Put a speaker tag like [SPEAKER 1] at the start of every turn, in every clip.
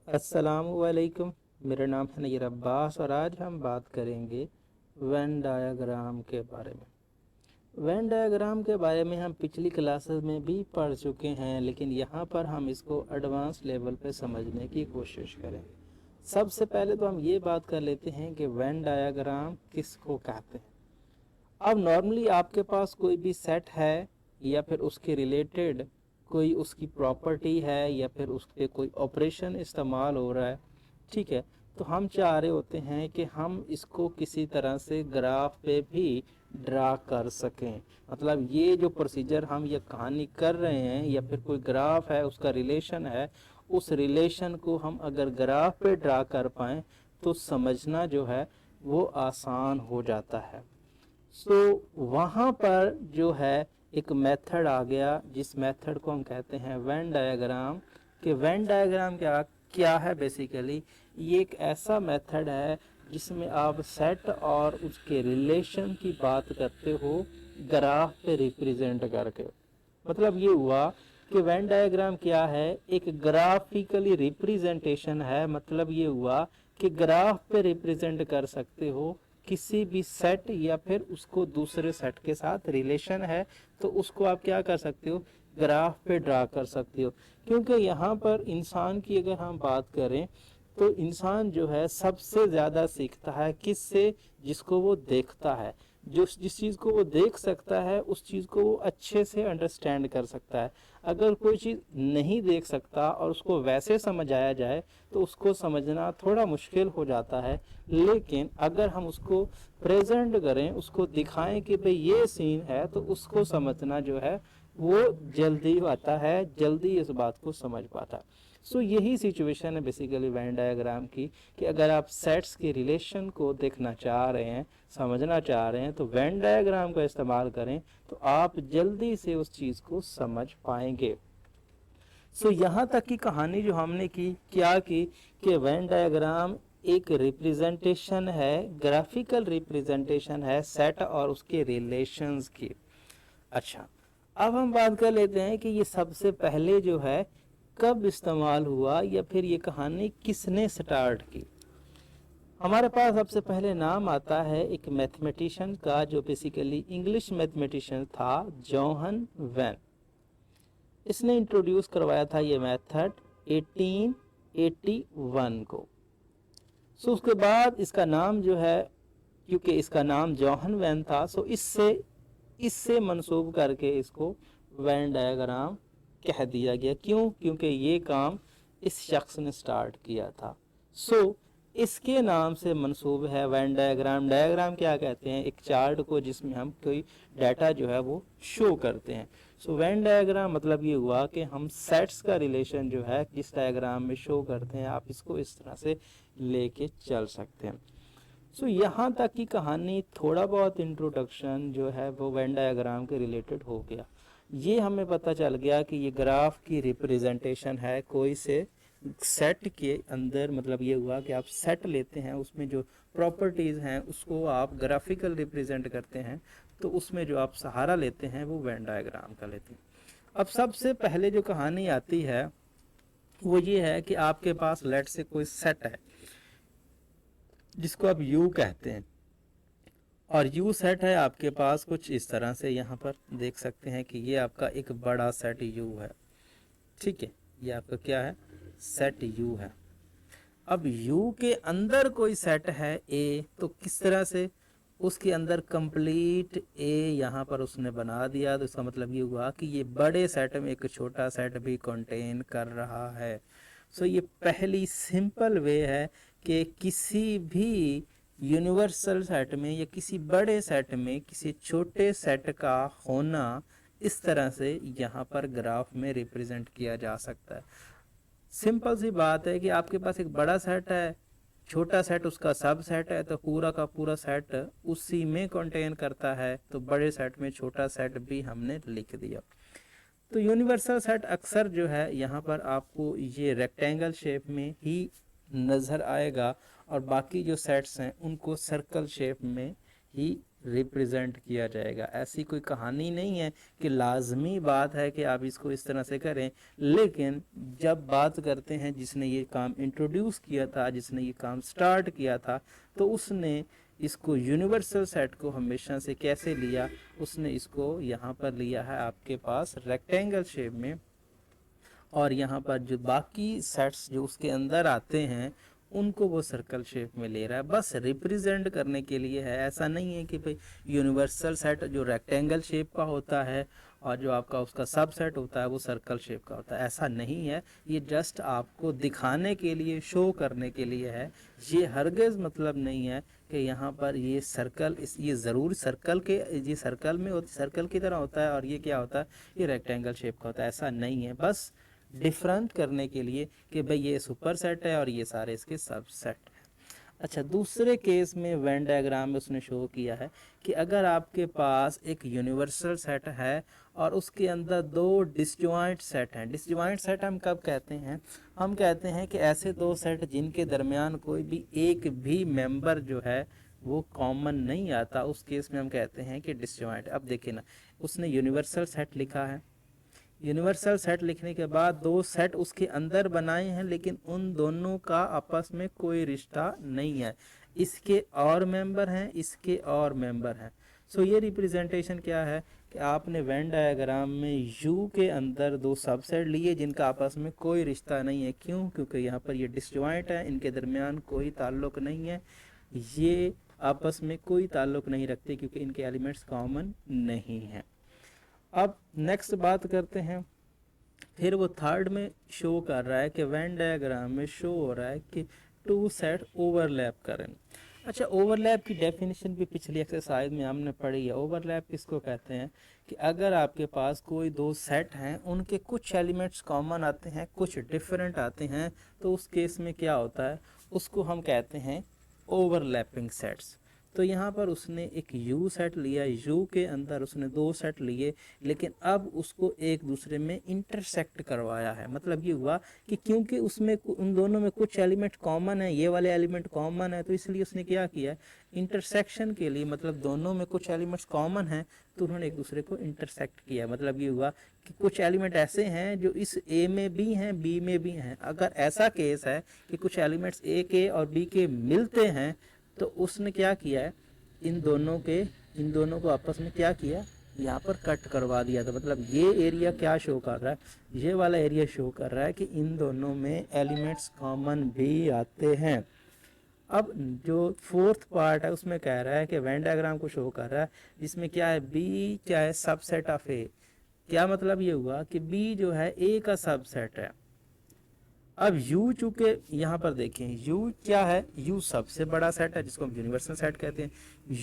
[SPEAKER 1] अस्सलामुअलैकुम। मेरा नाम है नैयर अब्बास और आज हम बात करेंगे वेन डायग्राम के बारे में। वेन डायग्राम के बारे में हम पिछली क्लासेस में भी पढ़ चुके हैं, लेकिन यहाँ पर हम इसको एडवांस लेवल पे समझने की कोशिश करें। सबसे पहले तो हम ये बात कर लेते हैं कि वेन डायग्राम किसको कहते हैं। अब नॉर्मली आपके पास कोई भी सेट है या फिर उसके रिलेटेड कोई उसकी प्रॉपर्टी है या फिर उस पर कोई ऑपरेशन इस्तेमाल हो रहा है, ठीक है। तो हम चाह रहे होते हैं कि हम इसको किसी तरह से ग्राफ पे भी ड्रा कर सकें। मतलब ये जो प्रोसीजर हम ये कहानी कर रहे हैं या फिर कोई ग्राफ है उसका रिलेशन है, उस रिलेशन को हम अगर ग्राफ पे ड्रा कर पाएँ तो समझना जो है वो आसान हो जाता है। वहाँ पर जो है एक मेथड आ गया जिस मेथड को हम कहते हैं वेन डायग्राम। कि वेन डायग्राम क्या क्या है बेसिकली, ये एक ऐसा मेथड है जिसमें आप सेट और उसके रिलेशन की बात करते हो ग्राफ पे रिप्रेजेंट करके। मतलब ये हुआ कि वेन डायग्राम क्या है, एक ग्राफिकली रिप्रेजेंटेशन है। मतलब ये हुआ कि ग्राफ पे रिप्रेजेंट कर सकते हो किसी भी सेट या फिर उसको दूसरे सेट के साथ रिलेशन है तो उसको आप क्या कर सकते हो, ग्राफ पे ड्रा कर सकते हो। क्योंकि यहाँ पर इंसान की अगर हम बात करें तो इंसान जो है सबसे ज़्यादा सीखता है किससे, जिसको वो देखता है। जो जिस चीज़ को वो देख सकता है उस चीज़ को वो अच्छे से अंडरस्टैंड कर सकता है। अगर कोई चीज़ नहीं देख सकता और उसको वैसे समझाया जाए तो उसको समझना थोड़ा मुश्किल हो जाता है। लेकिन अगर हम उसको प्रेजेंट करें, उसको दिखाएं कि भाई ये सीन है, तो उसको समझना जो है वो जल्दी आता है, जल्दी इस बात को समझ पाता है। यही सिचुएशन है बेसिकली वेन डायग्राम की, कि अगर आप सेट्स के रिलेशन को देखना चाह रहे हैं, समझना चाह रहे हैं, तो वेन डायग्राम का इस्तेमाल करें तो आप जल्दी से उस चीज़ को समझ पाएंगे। यहाँ तक की कहानी जो हमने की क्या की कि वेन डायग्राम एक रिप्रेजेंटेशन है, ग्राफिकल रिप्रेजेंटेशन है सेट और उसके रिलेशंस की। अच्छा, अब हम बात कर लेते हैं कि ये सबसे पहले जो है कब इस्तेमाल हुआ या फिर ये कहानी किसने स्टार्ट की। हमारे पास सबसे पहले नाम आता है एक मैथमेटिशियन का जो बेसिकली इंग्लिश मैथमेटिशियन था, जॉहन वेन। इसने इंट्रोड्यूस करवाया था ये मेथड 1881 को। उसके बाद इसका नाम जो है, क्योंकि इसका नाम जॉहन वेन था, इससे मंसूब करके इसको वेन डायग्राम कह दिया गया। क्यों? क्योंकि ये काम इस शख्स ने स्टार्ट किया था। इसके नाम से मंसूब है वेन डायग्राम। डायग्राम क्या कहते हैं, एक चार्ट को जिसमें हम कोई डाटा जो है वो शो करते हैं। वेन डायग्राम मतलब ये हुआ कि हम सेट्स का रिलेशन जो है किस डायग्राम में शो करते हैं, आप इसको इस तरह से लेके चल सकते हैं। यहाँ तक की कहानी, थोड़ा बहुत इंट्रोडक्शन जो है वो वेन डायग्राम के रिलेटेड हो गया। ये हमें पता चल गया कि ये ग्राफ की रिप्रेजेंटेशन है कोई से सेट के अंदर। मतलब ये हुआ कि आप सेट लेते हैं, उसमें जो प्रॉपर्टीज़ हैं उसको आप ग्राफिकल रिप्रेजेंट करते हैं, तो उसमें जो आप सहारा लेते हैं वो वेन डायग्राम का लेते हैं। अब सबसे पहले जो कहानी आती है वो ये है कि आपके पास लेट से कोई सेट है जिसको आप यू कहते हैं, और यू सेट है आपके पास कुछ इस तरह से। यहाँ पर देख सकते हैं कि ये आपका एक बड़ा सेट यू है, ठीक है। ये आपका क्या है, सेट यू है। अब यू के अंदर कोई सेट है ए, तो किस तरह से उसके अंदर कंप्लीट ए यहाँ पर उसने बना दिया। तो इसका मतलब ये हुआ कि ये बड़े सेट में एक छोटा सेट भी कंटेन कर रहा है। ये पहली सिंपल वे है कि किसी भी यूनिवर्सल सेट में या किसी बड़े सेट में किसी छोटे सेट का होना इस तरह से यहाँ पर ग्राफ में रिप्रेजेंट किया जा सकता है। सिंपल सी बात है कि आपके पास एक बड़ा सेट है, छोटा सेट उसका सब सेट है, तो पूरा का पूरा सेट उसी में कंटेन करता है। तो बड़े सेट में छोटा सेट भी हमने लिख दिया। तो यूनिवर्सल सेट अक्सर जो है यहाँ पर आपको ये रेक्टेंगल शेप में ही नज़र आएगा, और बाकी जो सेट्स हैं उनको सर्कल शेप में ही रिप्रेजेंट किया जाएगा। ऐसी कोई कहानी नहीं है कि लाजमी बात है कि आप इसको इस तरह से करें, लेकिन जब बात करते हैं जिसने ये काम इंट्रोड्यूस किया था, जिसने ये काम स्टार्ट किया था, तो उसने इसको यूनिवर्सल सेट को हमेशा से कैसे लिया, उसने इसको यहाँ पर लिया है आपके पास रेक्टेंगल शेप में, और यहाँ पर जो बाकी सेट्स जो उसके अंदर आते हैं उनको वो सर्कल शेप में ले रहा है, बस रिप्रेजेंट करने के लिए है। ऐसा नहीं है कि भाई यूनिवर्सल सेट जो रेक्टेंगल शेप का होता है और जो आपका उसका सब सेट होता है वो सर्कल शेप का होता है, ऐसा नहीं है। ये जस्ट आपको दिखाने के लिए, शो करने के लिए है। ये हरगिज़ मतलब नहीं है कि यहाँ पर ये सर्कल, ये ज़रूर सर्कल के, ये सर्कल में सर्कल की तरह होता है और ये क्या होता है, ये रेक्टेंगल शेप का होता है, ऐसा नहीं है। बस डिफरेंट करने के लिए कि भाई ये सुपर सेट है और ये सारे इसके सब सेट है। अच्छा, दूसरे केस में वेन डायग्राम में उसने शो किया है कि अगर आपके पास एक यूनिवर्सल सेट है और उसके अंदर दो डिसजॉइंट सेट हैं। डिसजॉइंट सेट हम कब कहते हैं, हम कहते हैं कि ऐसे दो सेट जिनके दरमियान कोई भी एक भी मेंबर जो है वो कॉमन नहीं आता, उस केस में हम कहते हैं कि डिसजॉइंट। अब देखिए ना, उसने यूनिवर्सल सेट लिखा है, यूनिवर्सल सेट लिखने के बाद दो सेट उसके अंदर बनाए हैं, लेकिन उन दोनों का आपस में कोई रिश्ता नहीं है। इसके और मेंबर हैं, इसके और मेंबर हैं। सो ये रिप्रेजेंटेशन क्या है कि आपने वेन डायग्राम में यू के अंदर दो सबसेट लिए जिनका आपस में कोई रिश्ता नहीं है। क्यों? क्योंकि यहाँ पर ये डिसजॉइंट है, इनके दरमियान कोई ताल्लुक नहीं है, ये आपस में कोई ताल्लुक नहीं रखते क्योंकि इनके एलिमेंट्स कॉमन नहीं हैं। अब नेक्स्ट बात करते हैं, फिर वो थर्ड में शो कर रहा है कि वेन डायग्राम में शो हो रहा है कि टू सेट ओवरलैप करें। अच्छा, ओवरलैप की डेफिनेशन भी पिछली एक्सरसाइज में हमने पढ़ी है। ओवरलैप किसको कहते हैं कि अगर आपके पास कोई दो सेट हैं, उनके कुछ एलिमेंट्स कॉमन आते हैं, कुछ डिफरेंट आते हैं, तो उस केस में क्या होता है, उसको हम कहते हैं ओवरलैपिंग सेट्स। तो यहाँ पर उसने एक U सेट लिया, U के अंदर उसने दो सेट लिए, लेकिन अब उसको एक दूसरे में इंटरसेक्ट करवाया है। मतलब ये हुआ कि क्योंकि उसमें उन दोनों में कुछ एलिमेंट कॉमन है, ये वाले एलिमेंट कॉमन है, तो इसलिए उसने क्या किया है, इंटरसेक्शन के लिए, मतलब दोनों में कुछ एलिमेंट्स कॉमन हैं तो उन्होंने एक दूसरे को इंटरसेक्ट किया। मतलब ये हुआ कि कुछ एलिमेंट ऐसे हैं जो इस A में भी हैं, B में भी हैं। अगर ऐसा केस है कि कुछ एलिमेंट्स A के और B के मिलते हैं, तो उसने क्या किया है, इन दोनों को आपस में क्या किया, यहाँ पर कट करवा दिया। तो मतलब ये एरिया क्या शो कर रहा है, ये वाला एरिया शो कर रहा है कि इन दोनों में एलिमेंट्स कॉमन भी आते हैं। अब जो फोर्थ पार्ट है उसमें कह रहा है कि वेन डायग्राम को शो कर रहा है जिसमें क्या है, बी क्या है, सबसेट ऑफ ए। क्या मतलब ये हुआ कि बी जो है ए का सबसेट है। अब U चूंकि यहाँ पर देखें, U क्या है, U सबसे बड़ा सेट है जिसको हम यूनिवर्सल सेट कहते हैं।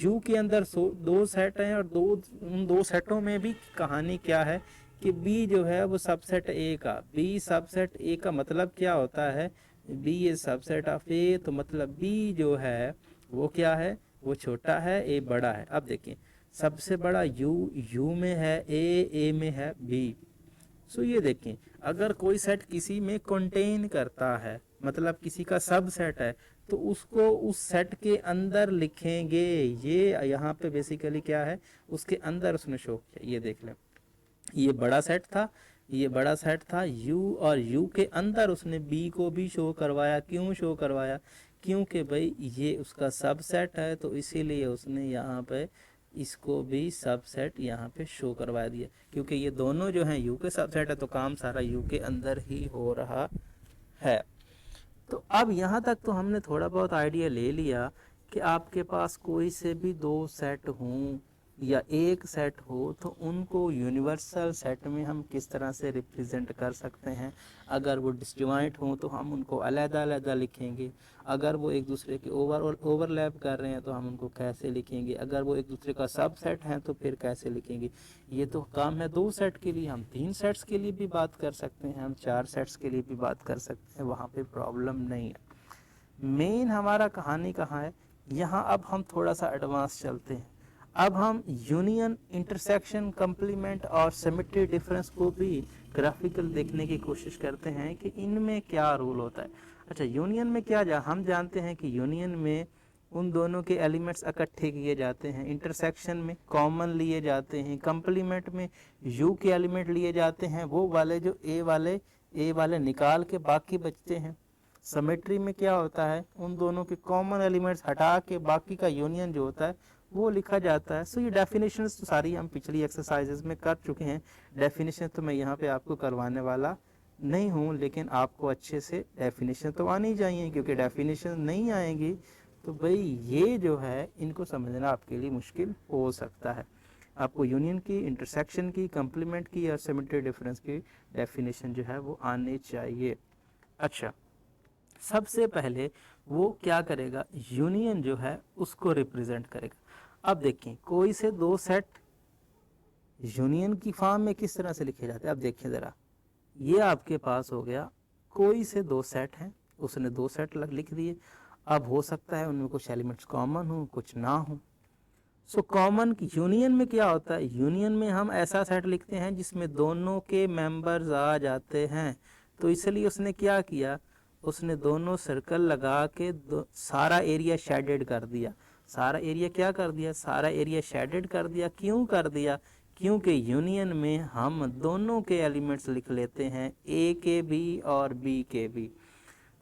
[SPEAKER 1] U के अंदर दो सेट हैं और उन दो सेटों में भी कहानी क्या है कि B जो है वो सबसेट A का, B सबसेट A का मतलब क्या होता है, B is subset of A, तो मतलब B जो है वो क्या है, वो छोटा है, A बड़ा है। अब देखें, सबसे बड़ा U में है, A में है, B। सो ये देखें, अगर कोई सेट किसी में कंटेन करता है, मतलब किसी का सब सेट है, तो उसको उस सेट के अंदर लिखेंगे। ये यहाँ पे बेसिकली क्या है, उसके अंदर उसने शो किया। ये देख लें, ये बड़ा सेट था, ये बड़ा सेट था U, और U के अंदर उसने B को भी शो करवाया। क्यों शो करवाया, क्योंकि भाई ये उसका सब सेट है, तो इसीलिए उसने यहाँ पे इसको भी सबसेट यहाँ पे शो करवा दिया। क्योंकि ये दोनों जो हैं U के सबसेट है, तो काम सारा U के अंदर ही हो रहा है। तो अब यहाँ तक तो हमने थोड़ा बहुत आइडिया ले लिया कि आपके पास कोई से भी दो सेट हों या एक सेट हो, तो उनको यूनिवर्सल सेट में हम किस तरह से रिप्रेजेंट कर सकते हैं। अगर वो डिसजॉइंट हों तो हम उनको अलग-अलग लिखेंगे। अगर वो एक दूसरे के ओवरलैप कर रहे हैं तो हम उनको कैसे लिखेंगे। अगर वो एक दूसरे का सब सेट हैं तो फिर कैसे लिखेंगे। ये तो काम है दो सेट के लिए, हम तीन सेट्स के लिए भी बात कर सकते हैं, हम चार सेट्स के लिए भी बात कर सकते हैं, वहाँ पे प्रॉब्लम नहीं है। मेन हमारा कहानी कहाँ है, यहाँ अब हम थोड़ा सा एडवांस चलते हैं। अब हम यूनियन, इंटरसेक्शन, कम्प्लीमेंट और सिमेट्री डिफरेंस को भी ग्राफिकल देखने की कोशिश करते हैं कि इनमें क्या रूल होता है। अच्छा, यूनियन में क्या हम जानते हैं कि यूनियन में उन दोनों के एलिमेंट्स इकट्ठे किए जाते हैं, इंटरसेक्शन में कॉमन लिए जाते हैं, कंप्लीमेंट में यू के एलिमेंट लिए जाते हैं, वो वाले जो ए वाले निकाल के बाकी बचते हैं। सिमेट्री में क्या होता है, उन दोनों के कॉमन एलिमेंट्स हटा के बाकी का यूनियन जो होता है वो लिखा जाता है। सो ये डेफिनेशंस तो सारी हम पिछली एक्सरसाइजेज में कर चुके हैं, डेफिनेशन तो मैं यहाँ पे आपको करवाने वाला नहीं हूँ, लेकिन आपको अच्छे से डेफिनेशन तो आनी चाहिए, क्योंकि डेफिनेशन नहीं आएंगी तो भाई ये जो है इनको समझना आपके लिए मुश्किल हो सकता है। आपको यूनियन की, इंटरसेक्शन की, कंप्लीमेंट की या सिमेट्री डिफरेंस की डेफिनेशन जो है वो आनी चाहिए। अच्छा, सबसे पहले वो क्या करेगा, यूनियन जो है उसको रिप्रेजेंट करेगा। अब देखें, कोई से दो सेट यूनियन की फॉर्म में किस तरह से लिखे जाते हैं। अब देखिए ज़रा, ये आपके पास हो गया, कोई से दो सेट हैं, उसने दो सेट लिख दिए। अब हो सकता है उनमें कुछ एलिमेंट्स कॉमन हो, कुछ ना हो। सो कॉमन की यूनियन में क्या होता है, यूनियन में हम ऐसा सेट लिखते हैं जिसमें दोनों के मेंबर्स आ जाते हैं। तो इसलिए उसने क्या किया, उसने दोनों सर्कल लगा के सारा एरिया शेडेड कर दिया। सारा एरिया क्या कर दिया, सारा एरिया शेडेड कर दिया। क्यों कर दिया, क्योंकि यूनियन में हम दोनों के एलिमेंट्स लिख लेते हैं, ए के भी और बी के भी।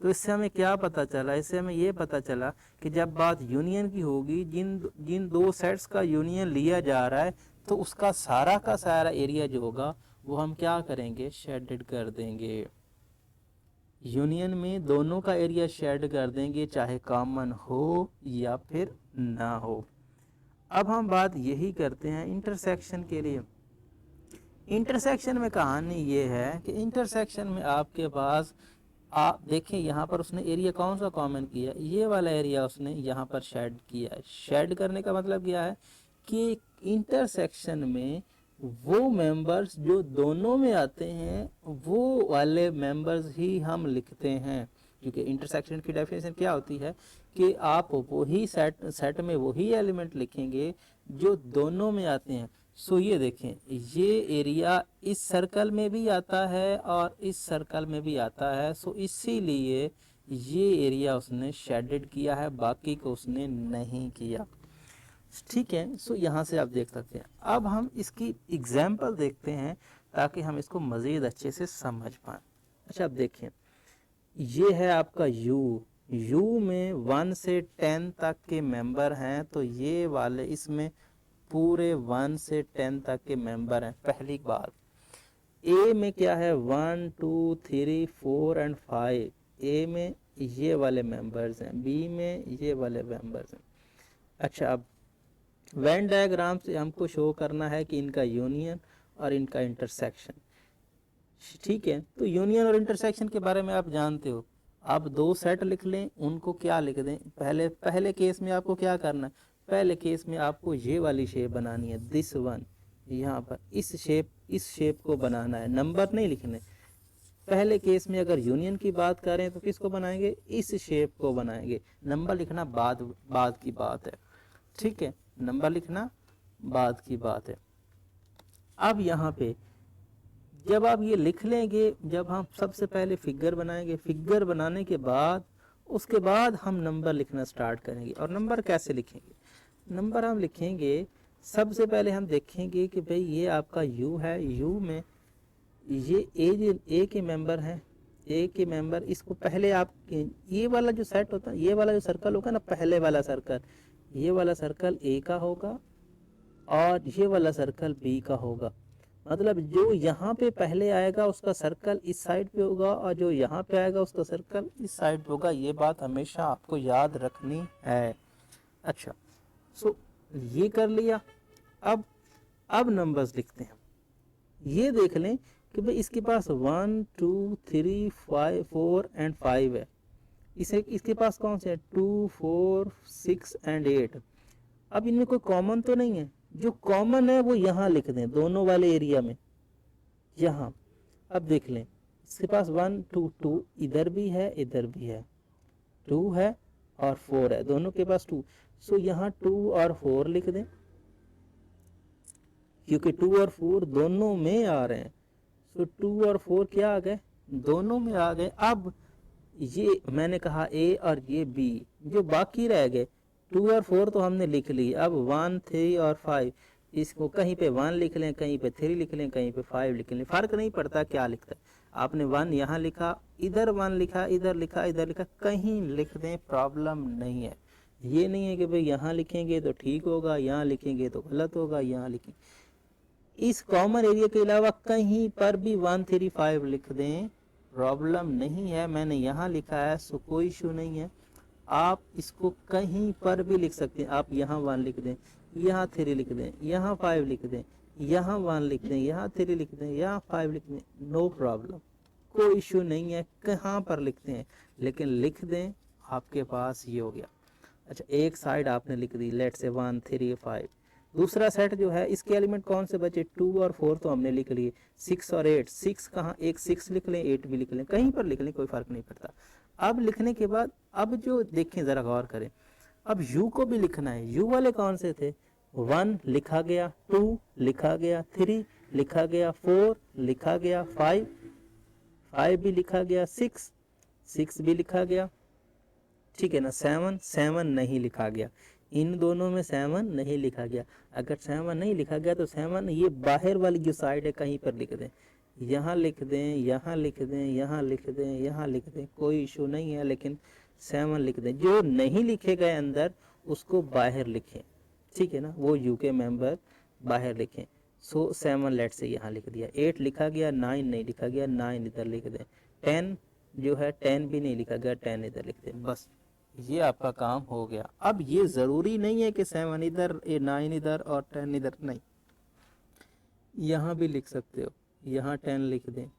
[SPEAKER 1] तो इससे हमें क्या पता चला, इससे हमें ये पता चला कि जब बात यूनियन की होगी, जिन दो सेट्स का यूनियन लिया जा रहा है, तो उसका सारा का सारा एरिया जो होगा वो हम क्या करेंगे, शेडेड कर देंगे। यूनियन में दोनों का एरिया शेड कर देंगे, चाहे कॉमन हो या फिर ना हो। अब हम बात यही करते हैं इंटरसेक्शन के लिए। इंटरसेक्शन में कहानी ये है कि इंटरसेक्शन में आपके पास, आप देखें यहाँ पर उसने एरिया कौन सा कॉमन किया, ये वाला एरिया उसने यहाँ पर शेड किया है। शेड करने का मतलब क्या है कि इंटरसेक्शन में वो मेंबर्स जो दोनों में आते हैं वो वाले मेंबर्स ही हम लिखते हैं। क्योंकि इंटरसेक्शन की डेफिनेशन क्या होती है कि आप वही सेट में वही एलिमेंट लिखेंगे जो दोनों में आते हैं। सो ये देखें, ये एरिया इस सर्कल में भी आता है और इस सर्कल में भी आता है। सो इसीलिए ये एरिया उसने शेडेड किया है, बाकी को उसने नहीं किया। ठीक है, सो यहाँ से आप देख सकते हैं। अब हम इसकी एग्जाम्पल देखते हैं ताकि हम इसको मज़ीद अच्छे से समझ पाएँ। अच्छा, अब देखिए, ये है आपका यू में 1 से 10 तक के मेंबर हैं। तो ये वाले इसमें पूरे 1 से 10 तक के मेंबर हैं। पहली बात, ए में क्या है, 1 2 3 4 एंड 5। ए में ये वाले मेंबर्स हैं, बी में ये वाले मेंबर्स हैं। अच्छा, अब वेन डायग्राम से हमको शो करना है कि इनका यूनियन और इनका इंटरसेक्शन। ठीक है, तो यूनियन और इंटरसेक्शन के बारे में आप जानते हो। आप दो सेट लिख लें, उनको क्या लिख दें, पहले केस में आपको क्या करना है, पहले केस में आपको ये वाली शेप बनानी है, दिस वन, यहाँ पर इस शेप को बनाना है, नंबर नहीं लिखने। पहले केस में अगर यूनियन की बात करें तो किसको बनाएंगे, इस शेप को बनाएंगे। नंबर लिखना बाद की बात है। ठीक है, नंबर लिखना बाद की बात है। अब यहाँ पे जब आप ये लिख लेंगे, जब हम सबसे पहले फिगर बनाएंगे, फिगर बनाने के बाद उसके बाद हम नंबर लिखना स्टार्ट करेंगे। और नंबर कैसे लिखेंगे, नंबर हम लिखेंगे, सबसे पहले हम देखेंगे कि भाई ये आपका यू है, यू में ये ए के मेंबर हैं, ए के मेंबर, इसको पहले आप ये वाला जो सेट होता है, ये वाला जो सर्कल होगा ना, पहले वाला सर्कल, ये वाला सर्कल ए का होगा और ये वाला सर्कल बी का होगा। मतलब जो यहाँ पे पहले आएगा उसका सर्कल इस साइड पे होगा और जो यहाँ पे आएगा उसका सर्कल इस साइड पे होगा। ये बात हमेशा आपको याद रखनी है। अच्छा, सो ये कर लिया। अब नंबर्स लिखते हैं। ये देख लें कि भाई इसके पास 1 2 3 5 4 एंड 5 है। इसके पास कौन से है, 2 4 6 एंड 8। अब इनमें कोई कॉमन तो नहीं है, जो कॉमन है वो यहाँ लिख दें, दोनों वाले एरिया में यहाँ। अब देख लें, इसके पास 1 2 2 इधर भी है, इधर भी है, 2 है और 4 है, दोनों के पास 2। सो यहाँ 2 और 4 लिख दें, क्योंकि 2 और 4 दोनों में आ रहे हैं। सो 2 और 4 क्या आ गए, दोनों में आ गए। अब ये मैंने कहा ए और ये बी, जो बाकी रह गए 2 और 4 तो हमने लिख ली, अब 1 3 और 5 इसको कहीं पे 1 लिख लें, कहीं पे 3 लिख लें, कहीं पे 5 लिख लें, फर्क नहीं पड़ता क्या लिखता है। आपने 1 यहाँ लिखा, इधर 1 लिखा, इधर लिखा, इधर लिखा, कहीं लिख दें, प्रॉब्लम नहीं है। ये नहीं है कि भाई यहाँ लिखेंगे तो ठीक होगा, यहाँ लिखेंगे तो गलत होगा, यहाँ लिखेंगे। इस कॉमन एरिया के अलावा कहीं पर भी 1 3 5 लिख दें, प्रॉब्लम नहीं है। मैंने यहाँ लिखा है सो कोई इशू नहीं है। आप इसको कहीं पर भी लिख सकते हैं। आप यहाँ 1 लिख दें, यहाँ 3 लिख दें, यहाँ 5 लिख दें, यहाँ 1 लिख दें, यहाँ 3 लिख दें, यहाँ 5 लिख दें, नो प्रॉब्लम, कोई इशू नहीं है कहाँ पर लिखते हैं, लेकिन लिख दें, आपके पास ये हो गया। अच्छा, एक साइड आपने लिख दी, लेट से 1 3 5। दूसरा सेट जो है इसके एलिमेंट कौन से बचे, 2 और 4 तो हमने लिख लिए, 6 और 8, 6 कहाँ, एक 6 लिख लें, 8 भी लिख लें, कहीं पर लिख लें, कोई फर्क नहीं पड़ता। अब लिखने के बाद अब जो देखें ज़रा गौर करें, अब u को भी लिखना है। u वाले कौन से थे, 1 लिखा गया, 2 लिखा गया, 3 लिखा गया, 4 लिखा गया, 5 भी लिखा गया, 6 भी लिखा गया, ठीक है ना। 7 नहीं लिखा गया, इन दोनों में 7 नहीं लिखा गया। अगर 7 नहीं लिखा गया तो 7 ये बाहर वाली जो साइड है कहीं पर लिख दें, यहाँ लिख दें, यहाँ लिख दें, यहाँ लिख दें, यहाँ लिख दें, कोई इशू नहीं है, लेकिन 7 लिख दें। जो नहीं लिखे गए अंदर उसको बाहर लिखें, ठीक है ना, वो यू के मेंबर बाहर लिखें। सो 7 लेट से यहाँ लिख दिया, 8 लिखा गया, 9 नहीं लिखा गया, 9 इधर लिख दें, 10 जो है 10 भी नहीं लिखा गया, 10 इधर लिख दें, बस ये आपका काम हो गया। अब ये ज़रूरी नहीं है कि 7 इधर, 9 इधर और 10 इधर, नहीं, यहाँ भी लिख सकते हो, यहाँ 10 लिख दें,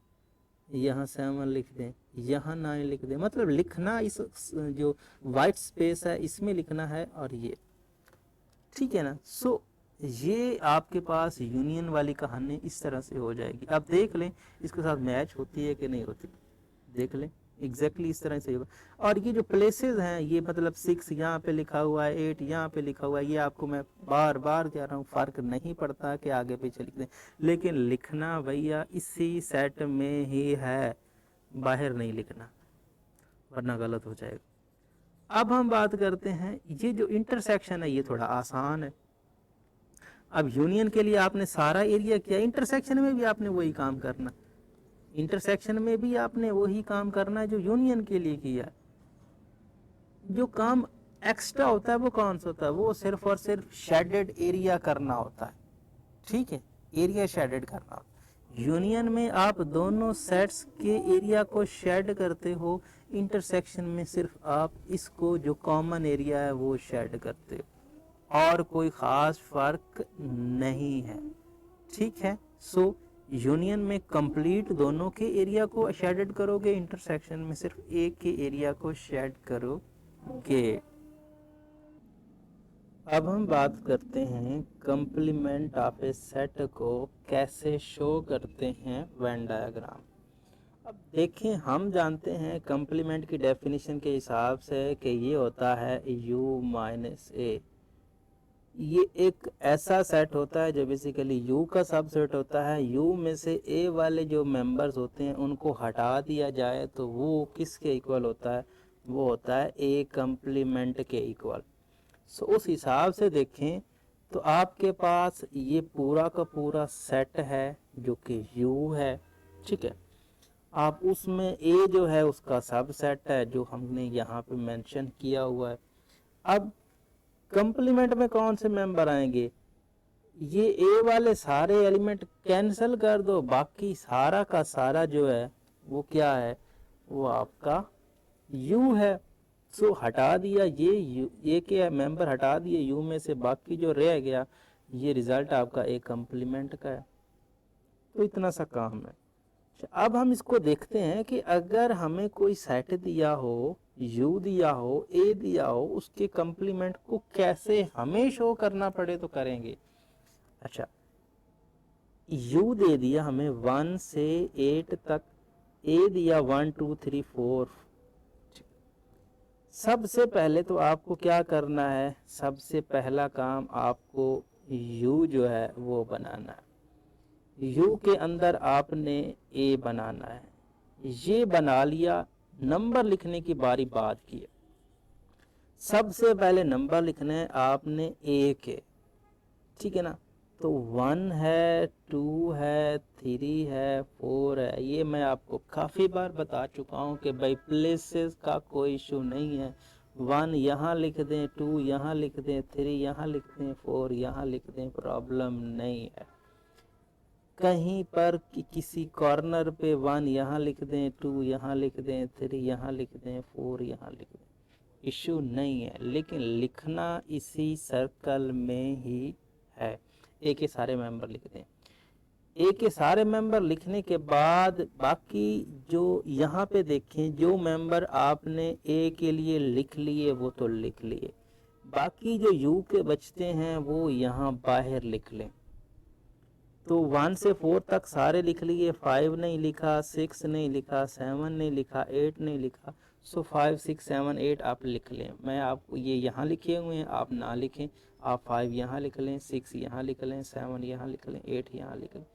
[SPEAKER 1] यहाँ 7 लिख दें, यहाँ 9 लिख दें, मतलब लिखना इस जो वाइट स्पेस है इसमें लिखना है, और ये ठीक है ना। सो ये आपके पास यूनियन वाली कहानी इस तरह से हो जाएगी। अब देख लें इसके साथ मैच होती है कि नहीं होती, देख लें एग्जैक्टली इस तरह से होगा। और ये जो प्लेसेस हैं, ये मतलब 6 यहाँ पे लिखा हुआ है, 8 यहाँ पे लिखा हुआ है, ये आपको मैं बार बार कह रहा हूँ, फ़र्क नहीं पड़ता कि आगे पीछे लिख दें, लेकिन लिखना भैया इसी सेट में ही है, बाहर नहीं लिखना वरना गलत हो जाएगा। अब हम बात करते हैं, ये जो इंटरसेक्शन है ये थोड़ा आसान है। अब यूनियन के लिए आपने सारा एरिया किया, इंटरसेक्शन में भी आपने वही काम करना, इंटरसेक्शन में भी आपने वही काम करना है जो यूनियन के लिए किया। जो काम एक्स्ट्रा होता है वो कौन सा होता है, वो सिर्फ और सिर्फ शेडेड एरिया करना होता है, ठीक है, एरिया शेडेड करना होता है। यूनियन में आप दोनों सेट्स के एरिया को शेड करते हो, इंटरसेक्शन में सिर्फ आप इसको जो कॉमन एरिया है वो शेड करते हो, और कोई ख़ास फर्क नहीं है, ठीक है। सो यूनियन में कंप्लीट दोनों के एरिया को शेडेड करोगे, इंटरसेक्शन में सिर्फ एक के एरिया को शेड करोगे। अब हम बात करते हैं कंप्लीमेंट ऑफ ए सेट को कैसे शो करते हैं वेन डायग्राम। अब देखें, हम जानते हैं कंप्लीमेंट की डेफिनेशन के हिसाब से कि ये होता है u माइनस ए। ये एक ऐसा सेट होता है जो बेसिकली u का सबसेट होता है। u में से a वाले जो मेंबर्स होते हैं उनको हटा दिया जाए तो वो किसके इक्वल होता है, वो होता है a कंप्लीमेंट के इक्वल। सो उस हिसाब से देखें तो आपके पास ये पूरा का पूरा सेट है जो कि u है, ठीक है। आप उसमें a जो है उसका सबसेट है जो हमने यहाँ पे मेंशन किया हुआ है। अब कंप्लीमेंट में कौन से मेंबर आएंगे, ये ए वाले सारे एलिमेंट कैंसिल कर दो, बाकी सारा का सारा जो है वो क्या है, वो आपका यू है। सो हटा दिया ये के मेंबर हटा दिए यू में से, बाकी जो रह गया ये रिजल्ट आपका ए कंप्लीमेंट का है। तो इतना सा काम है। अब हम इसको देखते हैं कि अगर हमें कोई सेट दिया हो, u दिया हो, a दिया हो, उसके कंप्लीमेंट को कैसे हमें शो करना पड़े तो करेंगे। अच्छा, u दे दिया हमें 1 से 8 तक, a दिया 1 2 3 4। सबसे पहले तो आपको क्या करना है, सबसे पहला काम आपको u जो है वो बनाना है। u के अंदर आपने a बनाना है, ये बना लिया। नंबर लिखने की बारी बात की है। सबसे पहले नंबर लिखना है आपने ए के, ठीक है ना। तो 1 है, 2 है, 3 है, 4 है। ये मैं आपको काफ़ी बार बता चुका हूँ कि भाई प्लेसेस का कोई इशू नहीं है। 1 यहाँ लिख दें, 2 यहाँ लिख दें, 3 यहाँ लिख दें, 4 यहाँ लिख दें, प्रॉब्लम नहीं है। कहीं पर किसी कॉर्नर पे 1 यहाँ लिख दें, 2 यहाँ लिख दें, 3 यहाँ लिख दें, 4 यहाँ लिख दें, इशू नहीं है। लेकिन लिखना इसी सर्कल में ही है। ए के सारे मेंबर लिख दें। ए के सारे मेंबर लिखने के बाद बाकी जो यहाँ पे देखें, जो मेंबर आपने ए के लिए लिख लिए वो तो लिख लिए, बाकी जो यू के बचते हैं वो यहाँ बाहर लिख लें। तो 1 से 4 तक सारे लिख लिए, 5 नहीं लिखा, 6 नहीं लिखा, 7 नहीं लिखा, 8 नहीं लिखा। सो 5, 6, 7, 8 आप लिख लें। मैं आपको ये यहाँ लिखे हुए हैं, आप ना लिखें। आप 5 यहाँ लिख लें, 6 यहाँ लिख लें, 7 यहाँ लिख लें, 8 यहाँ लिख लें,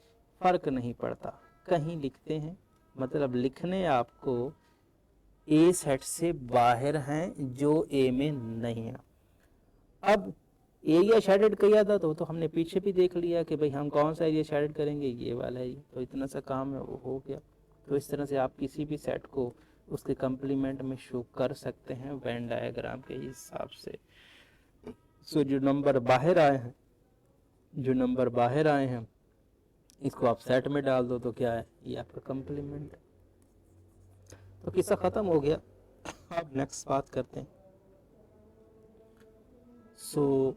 [SPEAKER 1] फ़र्क नहीं पड़ता, कहीं लिखते हैं। मतलब लिखने आपको ए सेट से बाहर हैं, जो ए में नहीं है। अब एरिया शेडेड किया था तो हमने पीछे भी देख लिया कि भाई हम कौन सा एरिया शेडेड करेंगे, ये वाला है। तो इतना सा काम है वो हो गया। तो इस तरह से आप किसी भी सेट को उसके कंप्लीमेंट में शो कर सकते हैं वेन डायग्राम के हिसाब से। सो जो नंबर बाहर आए हैं इसको आप सेट में डाल दो तो क्या है, ये आपका कंप्लीमेंट। तो किस्सा ख़त्म हो गया। अब नेक्स्ट बात करते हैं। सो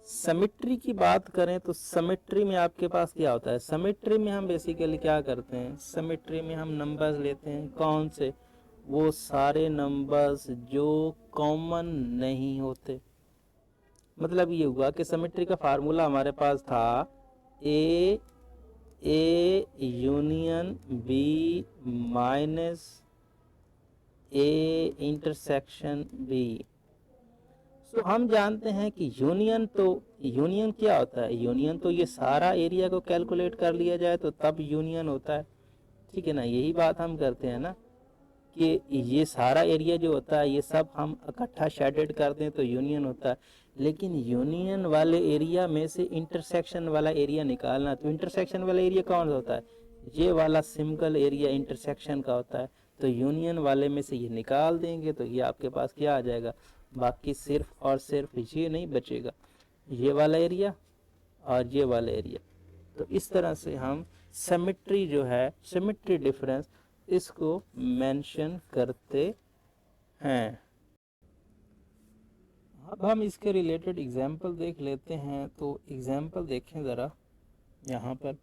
[SPEAKER 1] सिमेट्री की बात करें तो सिमेट्री में आपके पास क्या होता है। सिमेट्री में हम बेसिकली क्या करते हैं, सिमेट्री में हम नंबर्स लेते हैं। कौन से, वो सारे नंबर्स जो कॉमन नहीं होते। मतलब ये हुआ कि सिमेट्री का फार्मूला हमारे पास था A union B minus A intersection B. तो हम जानते हैं कि यूनियन क्या होता है। यूनियन तो ये सारा एरिया को कैलकुलेट कर लिया जाए तो तब यूनियन होता है, ठीक है ना। यही बात हम करते हैं ना कि ये सारा एरिया जो होता है ये सब हम इकट्ठा शेडेड कर दें तो यूनियन होता है। लेकिन यूनियन वाले एरिया में से इंटरसेक्शन वाला एरिया निकालना, तो इंटरसेक्शन वाला एरिया कौन सा होता है, ये वाला सिंगल एरिया इंटरसेक्शन का होता है। तो यूनियन वाले में से ये निकाल देंगे तो ये आपके पास क्या आ जाएगा, बाकी सिर्फ और सिर्फ ये नहीं बचेगा, ये वाला एरिया और ये वाला एरिया। तो इस तरह से हम सिमेट्री जो है, सिमेट्री डिफरेंस, इसको मेंशन करते हैं। अब हम इसके रिलेटेड एग्जाम्पल देख लेते हैं। तो एग्जाम्पल देखें ज़रा यहाँ पर।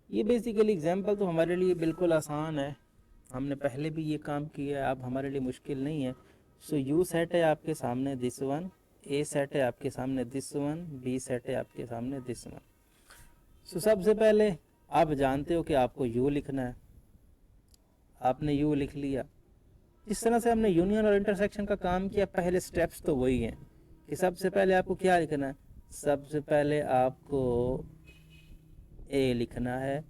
[SPEAKER 1] ये बेसिकली एग्जाम्पल तो हमारे लिए बिल्कुल आसान है, हमने पहले भी ये काम किया है, अब हमारे लिए मुश्किल नहीं है। सो यू सेट है आपके सामने दिस वन, ए सेट है आपके सामने दिस वन, बी सेट है आपके सामने दिस वन। सो सबसे पहले आप जानते हो कि आपको यू लिखना है, आपने यू लिख लिया। इस तरह से हमने यूनियन और इंटरसेक्शन का काम किया। पहले स्टेप्स तो वही हैं कि सबसे पहले आपको क्या लिखना है, सबसे पहले आपको ए लिखना है,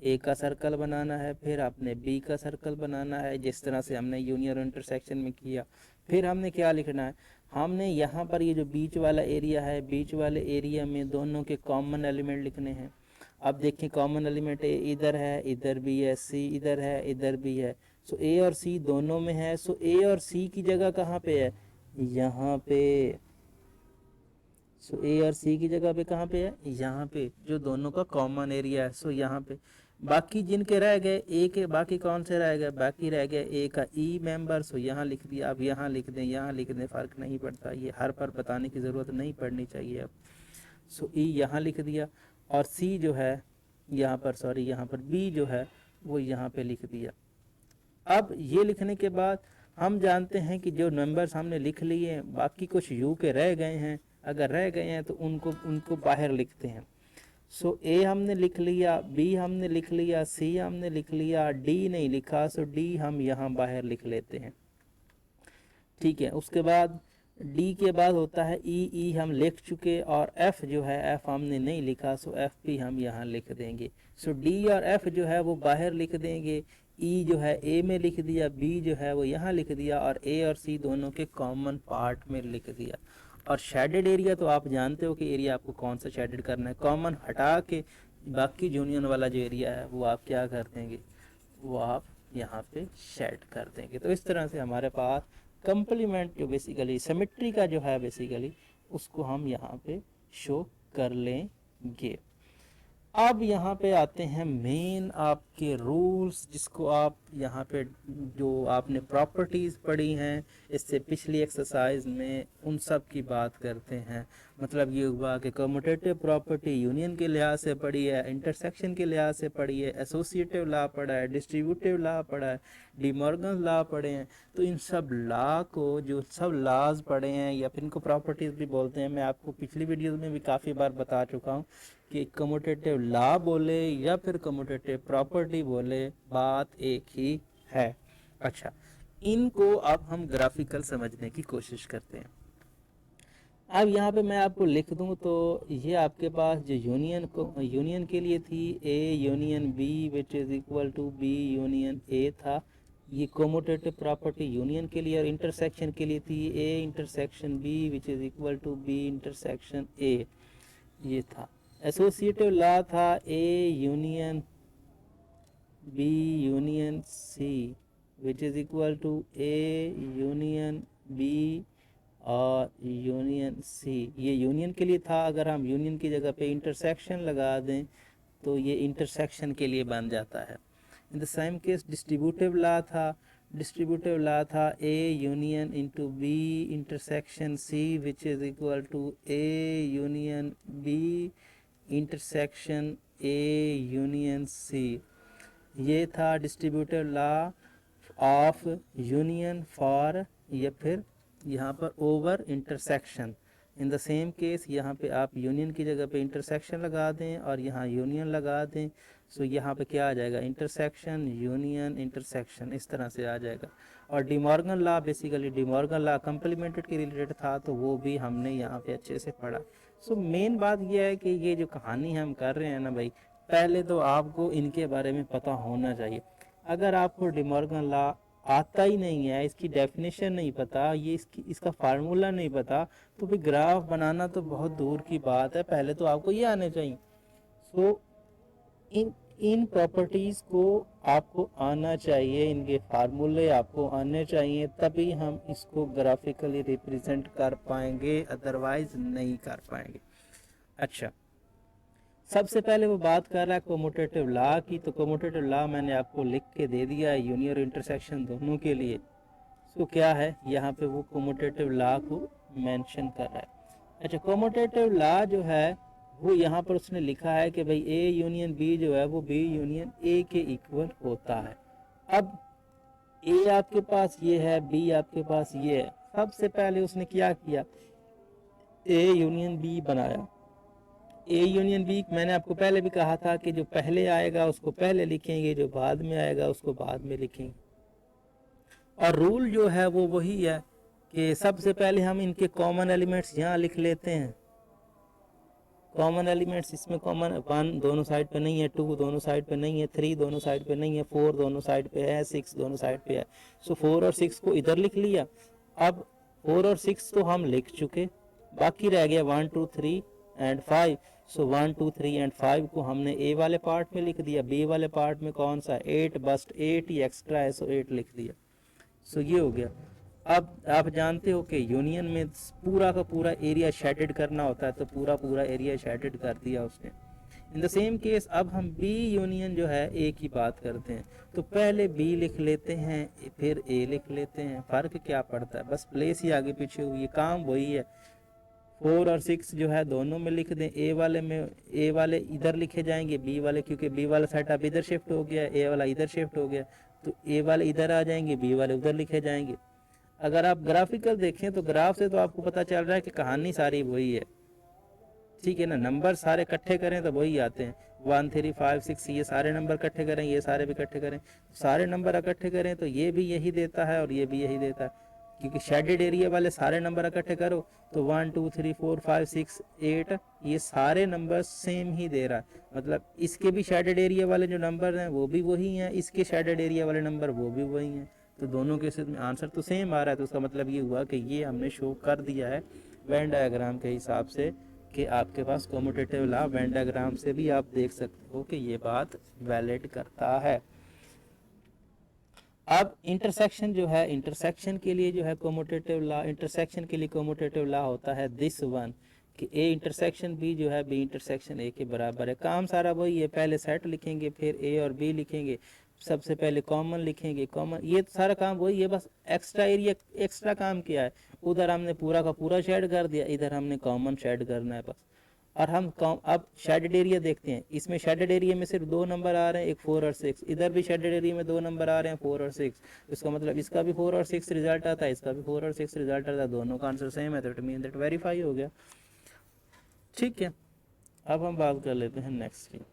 [SPEAKER 1] ए का सर्कल बनाना है, फिर आपने बी का सर्कल बनाना है, जिस तरह से हमने यूनियन और इंटरसेक्शन में किया। फिर हमने क्या लिखना है, हमने यहाँ पर ये जो बीच वाला एरिया है, बीच वाले एरिया में दोनों के कॉमन एलिमेंट लिखने हैं। अब देखें कॉमन एलिमेंट ए इधर है, इधर भी है, सी इधर है, इधर भी है। सो ए और सी दोनों में है। सो ए और सी की जगह कहाँ पे है, यहाँ पे। सो ए और सी की जगह पे कहाँ पे है, यहाँ पे, जो दोनों का कॉमन एरिया है। सो यहाँ पे बाकी जिनके रह गए ए के, बाकी कौन से रह गए, बाकी रह गए ए का ई मेंबर। सो यहाँ लिख दिया। अब यहाँ लिख दें, यहाँ लिख दें, फ़र्क नहीं पड़ता, ये हर पर बताने की ज़रूरत नहीं पड़नी चाहिए अब। सो ई यहाँ लिख दिया और सी जो है यहाँ पर, सॉरी यहाँ पर बी जो है वो यहाँ पे लिख दिया। अब ये लिखने के बाद हम जानते हैं कि जो नंबर्स हमने लिख लिए हैं, बाकी कुछ यू के रह गए हैं। अगर रह गए हैं तो उनको बाहर लिखते हैं। सो ए हमने लिख लिया, बी हमने लिख लिया, सी हमने लिख लिया, डी नहीं लिखा। सो डी हम यहाँ बाहर लिख लेते हैं, ठीक है। उसके बाद डी के बाद होता है ई हम लिख चुके, और एफ जो है, एफ हमने नहीं लिखा। सो एफ भी हम यहाँ लिख देंगे। सो डी और एफ जो है वो बाहर लिख देंगे। ई जो है ए में लिख दिया, बी जो है वो यहाँ लिख दिया, और ए और सी दोनों के कॉमन पार्ट में लिख दिया। और शेडेड एरिया तो आप जानते हो कि एरिया आपको कौन सा शेडेड करना है, कॉमन हटा के बाकी यूनियन वाला जो एरिया है वो आप क्या कर देंगे, वो आप यहाँ पे शेड कर देंगे। तो इस तरह से हमारे पास कंप्लीमेंट जो बेसिकली सिमेट्री का जो है बेसिकली उसको हम यहाँ पे शो कर लेंगे। अब यहाँ पे आते हैं मेन आपके रूल्स, जिसको आप यहाँ पे जो आपने प्रॉपर्टीज़ पढ़ी हैं इससे पिछली एक्सरसाइज में उन सब की बात करते हैं। मतलब ये हुआ कि कम्यूटेटिव प्रॉपर्टी यूनियन के लिहाज से पढ़ी है, इंटरसेक्शन के लिहाज से पढ़ी है, एसोसिएटिव लॉ पढ़ा है, डिस्ट्रीब्यूटिव लॉ पढ़ा है, डी मॉर्गन लॉ पढ़े हैं। तो इन सब लॉ को, जो सब लॉज पढ़े हैं या फिर इनको प्रॉपर्टीज़ भी बोलते हैं, मैं आपको पिछली वीडियोज़ में भी काफ़ी बार बता चुका हूँ कि कम्यूटेटिव लॉ बोले या फिर कम्यूटेटिव प्रॉपर्टी बोले, बात एक ही है। अच्छा, इनको अब हम ग्राफिकल समझने की कोशिश करते हैं। अब यहाँ पे मैं आपको लिख दूँ तो ये आपके पास जो यूनियन के लिए थी A union B which is equal to B union A था, ये कम्यूटेटिव प्रॉपर्टी यूनियन के लिए। और इंटरसेक्शन के लिए थी A intersection B which is equal to B intersection A, ये था। एसोसिएटिव लॉ था A union B union C which is equal to A union B और यूनियन सी, ये यूनियन के लिए था। अगर हम यूनियन की जगह पे इंटरसेक्शन लगा दें तो ये इंटरसेक्शन के लिए बन जाता है। In the same case distributive law था A union into B intersection C which is equal to A union B intersection A union C, ये था distributive law of union for, या फिर यहाँ पर over intersection. In the same case यहाँ पे आप यूनियन की जगह पे इंटरसेक्शन लगा दें और यहाँ यूनियन लगा दें, सो यहाँ पे क्या आ जाएगा, इंटरसेक्शन यूनियन इंटरसेक्शन, इस तरह से आ जाएगा। और De Morgan law, basically De Morgan law complemented के रिलेटेड था, तो वो भी हमने यहाँ पे अच्छे से पढ़ा। सो मेन बात यह है कि ये जो कहानी हम कर रहे हैं ना भाई, पहले तो आपको इनके बारे में पता होना चाहिए। अगर आपको डी मॉर्गन लॉ आता ही नहीं है, इसकी डेफिनेशन नहीं पता, ये इसका फार्मूला नहीं पता, तो फिर ग्राफ बनाना तो बहुत दूर की बात है, पहले तो आपको ये आने चाहिए। सो इन प्रॉपर्टीज़ को आपको आना चाहिए, इनके फार्मूले आपको आने चाहिए, तभी हम इसको ग्राफिकली रिप्रेजेंट कर पाएंगे, अदरवाइज नहीं कर पाएंगे। अच्छा, सबसे पहले वो बात कर रहा है कम्यूटेटिव लॉ की, तो कम्यूटेटिव लॉ मैंने आपको लिख के दे दिया है यूनियन और इंटरसेक्शन दोनों के लिए। तो क्या है यहाँ पे वो कम्यूटेटिव लॉ को मेंशन कर रहा है। अच्छा, कम्यूटेटिव लॉ जो है वो यहाँ पर उसने लिखा है कि भाई ए यूनियन बी जो है वो बी यूनियन ए के इक्वल होता है। अब ए आपके पास ये है, बी आपके पास ये है। सबसे पहले उसने क्या किया, ए यूनियन बी बनाया। ए यूनियन बी मैंने आपको पहले भी कहा था कि जो पहले आएगा उसको पहले लिखेंगे, जो बाद में आएगा उसको बाद में लिखेंगे। और रूल जो है वो वही है कि सबसे पहले हम इनके कॉमन एलिमेंट्स यहाँ लिख लेते हैं। कॉमन एलिमेंट्स इसमें कॉमन 1 दोनों साइड पे नहीं है, 2 दोनों साइड पे नहीं है, 3 दोनों साइड पे नहीं है, 4 दोनों साइड पे है, 6 दोनों साइड पे है। सो 4 और 6 को इधर लिख लिया। अब 4 और 6 तो हम लिख चुके, बाकी रह गया 1 2 3 एंड 5। सो 1 2 3 एंड 5 को हमने ए वाले पार्ट में लिख दिया, बी वाले पार्ट में कौन सा 8, बस 8 ही एक्स्ट्रा है, सो 8 लिख दिया। सो ये हो गया। अब आप जानते हो कि यूनियन में पूरा का पूरा एरिया शेडेड करना होता है, तो पूरा एरिया शेडेड कर दिया उसने। इन द सेम केस अब हम बी यूनियन जो है ए की बात करते हैं, तो पहले बी लिख लेते हैं फिर ए लिख लेते हैं। फ़र्क क्या पड़ता है, बस प्लेस ही आगे पीछे हुई है, काम वही है। 4 और 6 जो है दोनों में लिख दें, ए वाले इधर लिखे जाएंगे, बी वाले क्योंकि बी वाला सेट अब इधर शिफ्ट हो गया, ए वाला इधर शिफ्ट हो गया, तो ए वाले इधर आ जाएंगे, बी वाले उधर लिखे जाएंगे। अगर आप ग्राफिकल देखें तो ग्राफ से तो आपको पता चल रहा है कि कहानी सारी वही है, ठीक है ना। नंबर सारे इकट्ठे करें तो वही आते हैं, 1 3 5 6, ये सारे नंबर इकट्ठे करें, ये सारे भी इकट्ठे करें, सारे नंबर इकट्ठे करें तो ये भी यही देता है और ये भी यही देता है। क्योंकि शेडेड एरिया वाले सारे नंबर इकट्ठे करो तो 1 2 3 4 5 6 8 ये सारे नंबर सेम ही दे रहा है, मतलब इसके भी शेडेड एरिया वाले जो नंबर हैं वो भी वही हैं, इसके शेडेड एरिया वाले नंबर वो भी वही हैं, तो दोनों केसेस में आंसर तो सेम आ रहा है। तो उसका मतलब ये हुआ कि ये हमने शो कर दिया है वेन डायग्राम के हिसाब से कि आपके पास कम्यूटेटिव लॉ वेन डायग्राम से भी आप देख सकते हो कि ये बात वैलिड करता है। अब इंटरसेक्शन जो है, इंटरसेक्शन के लिए जो है कम्यूटेटिव लॉ, इंटरसेक्शन के लिए कम्यूटेटिव लॉ होता है दिस वन कि ए इंटरसेक्शन बी जो है बी इंटरसेक्शन ए के बराबर है। काम सारा वही है, पहले सेट लिखेंगे फिर ए और बी लिखेंगे, सबसे पहले कॉमन लिखेंगे, कॉमन, ये सारा काम वही है, बस एक्स्ट्रा एरिया एक्स्ट्रा काम किया है। उधर हमने पूरा का पूरा शेड कर दिया, इधर हमने कॉमन शेड करना है बस। और हम अब शेडेड एरिया देखते हैं, इसमें शेडेड एरिया में सिर्फ 2 नंबर आ रहे हैं, एक 4 और 6, इधर भी शेडेड एरिया में 2 नंबर आ रहे हैं 4 और 6, इसका मतलब इसका भी 4 और 6 रिजल्ट आता है, इसका भी 4 और 6 रिजल्ट आता है, दोनों का आंसर सेम है, तो इट मीन दैट वेरीफाई हो गया। ठीक है, अब हम बात कर लेते हैं नेक्स्ट की।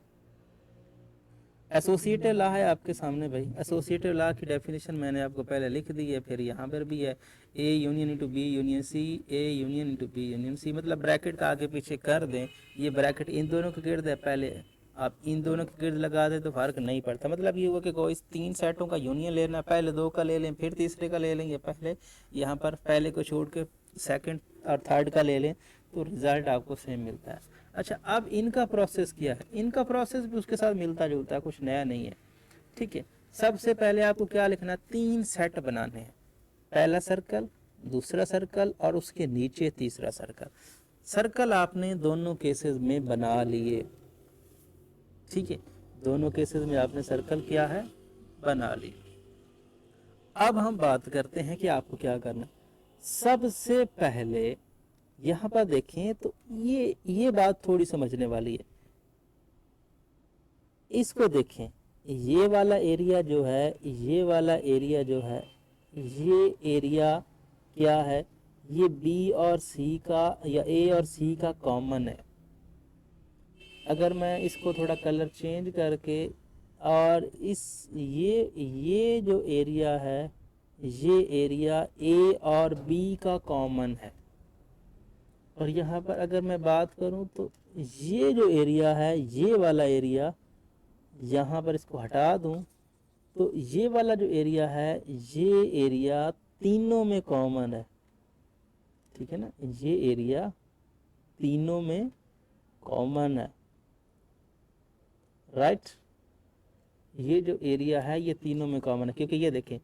[SPEAKER 1] एसोसिएटिव लॉ है आपके सामने भाई। एसोसिएटिव लॉ की डेफिनेशन मैंने आपको पहले लिख दी है, फिर यहाँ पर भी है A union into B union C, A union into B union C, मतलब ब्रैकेट का आगे पीछे कर दें, ये ब्रैकेट इन दोनों के गिर्द है, पहले आप इन दोनों के गिर्द लगा दें तो फर्क नहीं पड़ता। मतलब ये हुआ कि कोई 3 सेटों का यूनियन लेना, पहले 2 का ले लें फिर तीसरे का ले लेंगे, पहले यहाँ पर पहले को छोड़ के सेकंड और थर्ड का ले लें तो रिजल्ट आपको सेम मिलता है। अच्छा, अब इनका प्रोसेस क्या है, इनका प्रोसेस भी उसके साथ मिलता जुलता है, कुछ नया नहीं है। ठीक है, सबसे पहले आपको क्या लिखना है, 3 सेट बनाने हैं, पहला सर्कल, दूसरा सर्कल और उसके नीचे तीसरा सर्कल। सर्कल आपने दोनों केसेस में बना लिए। ठीक है, दोनों केसेस में आपने सर्कल किया है, बना लिए। अब हम बात करते हैं कि आपको क्या करना। सबसे पहले यहाँ पर देखें तो ये बात थोड़ी समझने वाली है, इसको देखें, ये वाला एरिया जो है, ये वाला एरिया जो है, ये एरिया क्या है, ये बी और सी का या ए और सी का कॉमन है। अगर मैं इसको थोड़ा कलर चेंज करके और ये जो एरिया है, ये एरिया ए और बी का कॉमन है, और यहाँ पर अगर मैं बात करूँ तो ये जो एरिया है, ये वाला एरिया, यहाँ पर इसको हटा दूँ तो ये वाला जो एरिया है, ये एरिया तीनों में कॉमन है। ठीक है ना, ये एरिया तीनों में कॉमन है, राइट। ये जो एरिया है ये तीनों में कॉमन है, क्योंकि ये देखें,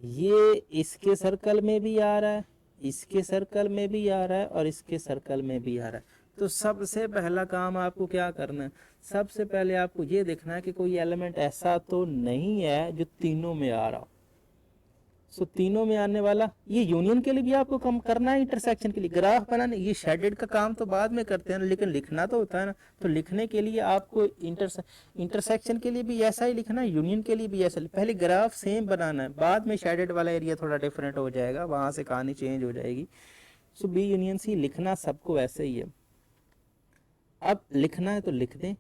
[SPEAKER 1] ये इसके सर्कल में भी आ रहा है, इसके सर्कल में भी आ रहा है और इसके सर्कल में भी आ रहा है। तो सबसे पहला काम आपको क्या करना है, सबसे पहले आपको ये देखना है कि कोई एलिमेंट ऐसा तो नहीं है जो तीनों में आ रहा हो। सो तीनों में आने वाला, ये यूनियन के लिए भी आपको कम करना है, इंटरसेक्शन के लिए ग्राफ बनाने, ये शेडेड का काम तो बाद में करते हैं, लेकिन लिखना तो होता है ना। तो लिखने के लिए आपको इंटरसेक्शन के लिए भी ऐसा ही लिखना है, यूनियन के लिए भी ऐसा, पहले ग्राफ सेम बनाना है, बाद में शेडेड वाला एरिया थोड़ा डिफरेंट हो जाएगा, वहां से कहानी चेंज हो जाएगी। सो बी यूनियन सी लिखना सबको ऐसे ही है। अब लिखना है तो लिख दें।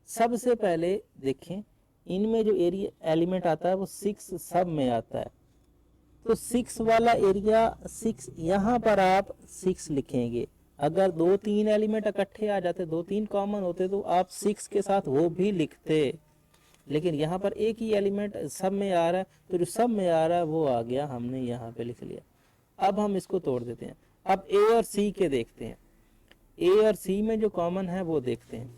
[SPEAKER 1] सबसे पहले देखें, इनमें जो एरिया एलिमेंट आता है वो 6 सब में आता है, तो 6 वाला एरिया 6, यहाँ पर आप 6 लिखेंगे। अगर 2-3 एलिमेंट इकट्ठे आ जाते, 2-3 कॉमन होते तो आप 6 के साथ वो भी लिखते, लेकिन यहाँ पर एक ही एलिमेंट सब में आ रहा है, तो जो सब में आ रहा है वो आ गया, हमने यहाँ पे लिख लिया। अब हम इसको तोड़ देते हैं। अब ए और सी के देखते हैं, ए और सी में जो कॉमन है वो देखते हैं।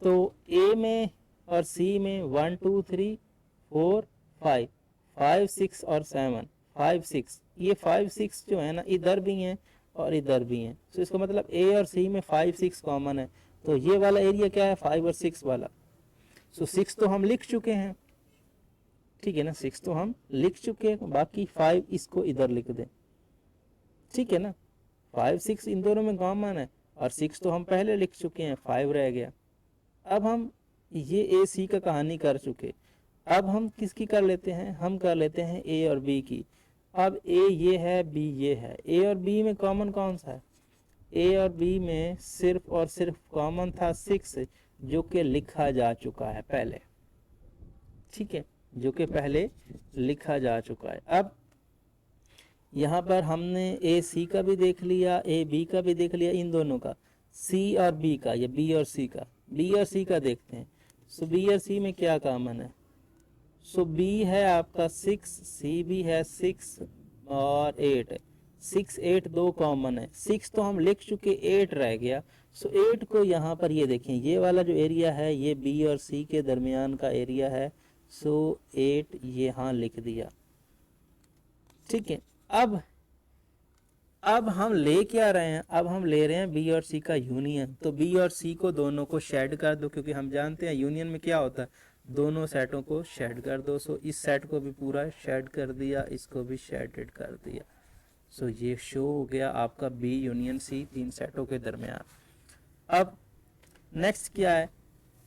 [SPEAKER 1] तो ए में और सी में 1 2 3 4 5 5 6 और 7 5 6, ये 5 6 जो है ना, इधर भी हैं और इधर भी हैं। तो इसका मतलब ए और सी में 5 6 कॉमन है, तो ये वाला एरिया क्या है, 5 और 6 वाला। सो 6 तो हम लिख चुके हैं, ठीक है ना, 6 तो हम लिख चुके हैं, बाकी 5 इसको इधर लिख दें, ठीक है ना। 5 6 इन दोनों में कॉमन है और 6 तो हम पहले लिख चुके हैं, 5 रह गया। अब हम ये ए सी का कहानी कर चुके, अब हम किसकी कर लेते हैं, हम कर लेते हैं ए और बी की। अब ए ये है, बी ये है, ए और बी में कॉमन कौन सा है, ए और बी में सिर्फ और सिर्फ कॉमन था 6, जो कि लिखा जा चुका है पहले, ठीक है, जो कि पहले लिखा जा चुका है। अब यहाँ पर हमने ए सी का भी देख लिया, ए बी का भी देख लिया, इन दोनों का, सी और बी का, या बी और सी का, बी और सी का देखते हैं। सो बी और सी में क्या कॉमन है? सो बी है आपका 6, सी भी है 6 और 8 है। 6 8 दो कॉमन है, 6 तो हम लिख चुके, 8 रह गया। सो 8 को यहाँ पर ये देखें, ये वाला जो एरिया है ये बी और सी के दरमियान का एरिया है। सो 8 यहाँ लिख दिया, ठीक है। अब हम ले क्या रहे हैं? अब हम ले रहे हैं बी और सी का यूनियन। तो बी और सी को दोनों को शेड कर दो, क्योंकि हम जानते हैं यूनियन में क्या होता है, दोनों सेटों को शेड कर दो। सो इस सेट को भी पूरा शेड कर दिया, इसको भी शेडेड कर दिया। सो ये शो हो गया आपका बी यूनियन सी, तीन सेटों के दरमियान। अब नेक्स्ट क्या है?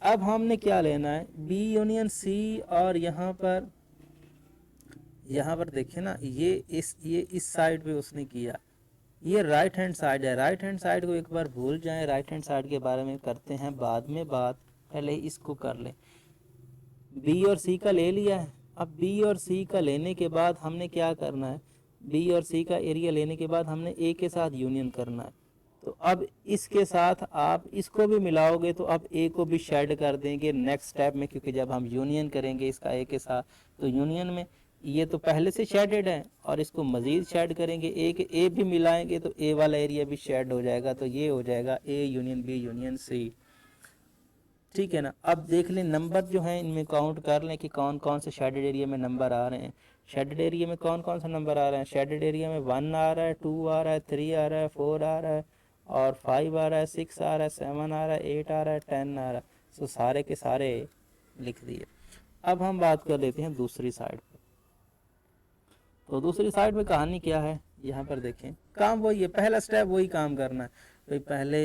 [SPEAKER 1] अब हमने क्या लेना है? बी यूनियन सी, और यहाँ पर देखिए ना, ये इस साइड पे उसने किया, ये राइट हैंड साइड है। राइट हैंड साइड को एक बार भूल जाएं, राइट हैंड साइड के बारे में करते हैं बाद में बात, पहले इसको कर लें। बी और सी का ले लिया है। अब बी और सी का लेने के बाद हमने क्या करना है? बी और सी का एरिया लेने के बाद हमने ए के साथ यूनियन करना है। तो अब इसके साथ आप इसको भी मिलाओगे तो अब ए को भी शेड कर देंगे नेक्स्ट स्टेप में, क्योंकि जब हम यूनियन करेंगे इसका ए के साथ, तो यूनियन में ये तो पहले से शेडेड है और इसको मज़ीद शेड करेंगे, ए भी मिलाएंगे तो ए वाला एरिया भी शेड हो जाएगा। तो ये हो जाएगा A union B union C, ठीक है ना। अब देख लें नंबर जो हैं, इनमें काउंट कर लें कि कौन कौन से शेडेड एरिया में नंबर आ रहे हैं। शेडेड एरिया में कौन कौन सा नंबर आ रहे हैं? शेडेड एरिया में 1 आ रहा है, 2 आ रहा है, 3 आ रहा है, 4 आ रहा है, और 5 आ रहा है, 6 आ रहा है, 7 आ रहा है, 8 आ रहा है, 10 आ रहा है। सो सारे के सारे लिख दिए। अब हम बात कर लेते हैं दूसरी साइड पर। तो दूसरी साइड में कहानी क्या है? यहाँ पर देखें, काम वही है, पहला स्टेप वही काम करना है। तो पहले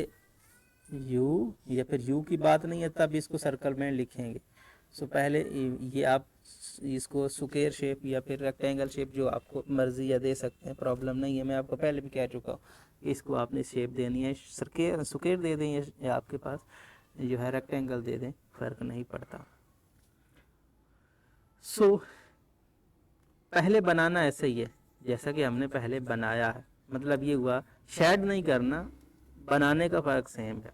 [SPEAKER 1] यू, या फिर यू की बात नहीं है तब इसको सर्कल में लिखेंगे। सो पहले ये आप इसको स्क्वायर शेप या फिर रेक्टेंगल शेप, जो आपको मर्जी या दे सकते हैं, प्रॉब्लम नहीं है। मैं आपको पहले भी कह चुका हूँ, इसको आपने शेप देनी है, स्क्वायर दे दें या आपके पास जो है रेक्टेंगल दे दें, फ़र्क नहीं पड़ता। सो पहले बनाना ऐसे ही है जैसा कि हमने पहले बनाया है, मतलब ये हुआ, शेड नहीं करना, बनाने का फ़र्क सेम है,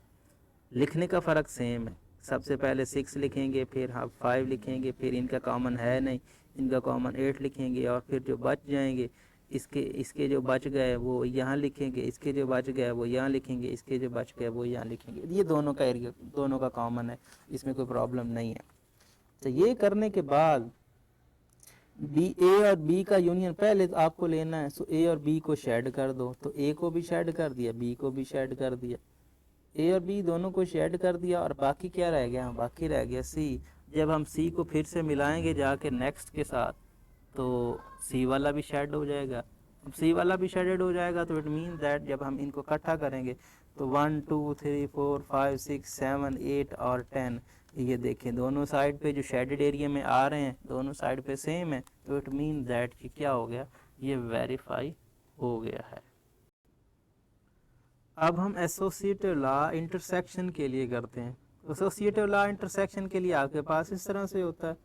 [SPEAKER 1] लिखने का फ़र्क सेम है। सबसे पहले 6 लिखेंगे, फिर हम 5 लिखेंगे, फिर इनका कॉमन है नहीं, इनका कॉमन 8 लिखेंगे, और फिर जो बच जाएंगे इसके जो बच गए वो यहाँ लिखेंगे, इसके जो बच गए वो यहाँ लिखेंगे, इसके जो बच गए वो यहाँ लिखेंगे। ये दोनों का एरिया दोनों का कॉमन है, इसमें कोई प्रॉब्लम नहीं है। तो ये करने के बाद बी, ए और बी का यूनियन पहले तो आपको लेना है। सो ए और बी को शेड कर दो, तो ए को भी शेड कर दिया, बी को भी शेड कर दिया, ए और बी दोनों को शेड कर दिया, और बाकी क्या रह गया? बाकी रह गया सी। जब हम सी को फिर से मिलाएंगे जाके नेक्स्ट के साथ, तो सी वाला भी शेड हो जाएगा। अब सी वाला भी शेडेड हो जाएगा, तो इट मीन दैट जब हम इनको इकट्ठा करेंगे तो 1 2 3 4 5 6 7 8 और 10, ये देखें दोनों साइड पे जो शेडेड एरिया में आ रहे हैं दोनों साइड पे सेम है। तो इट मीन दैट कि क्या हो गया? ये वेरीफाई हो गया है। अब हम एसोसिएटिव लॉ इंटरसेक्शन के लिए करते हैं। एसोसिएटिव लॉ इंटरसेक्शन के लिए आपके पास इस तरह से होता है,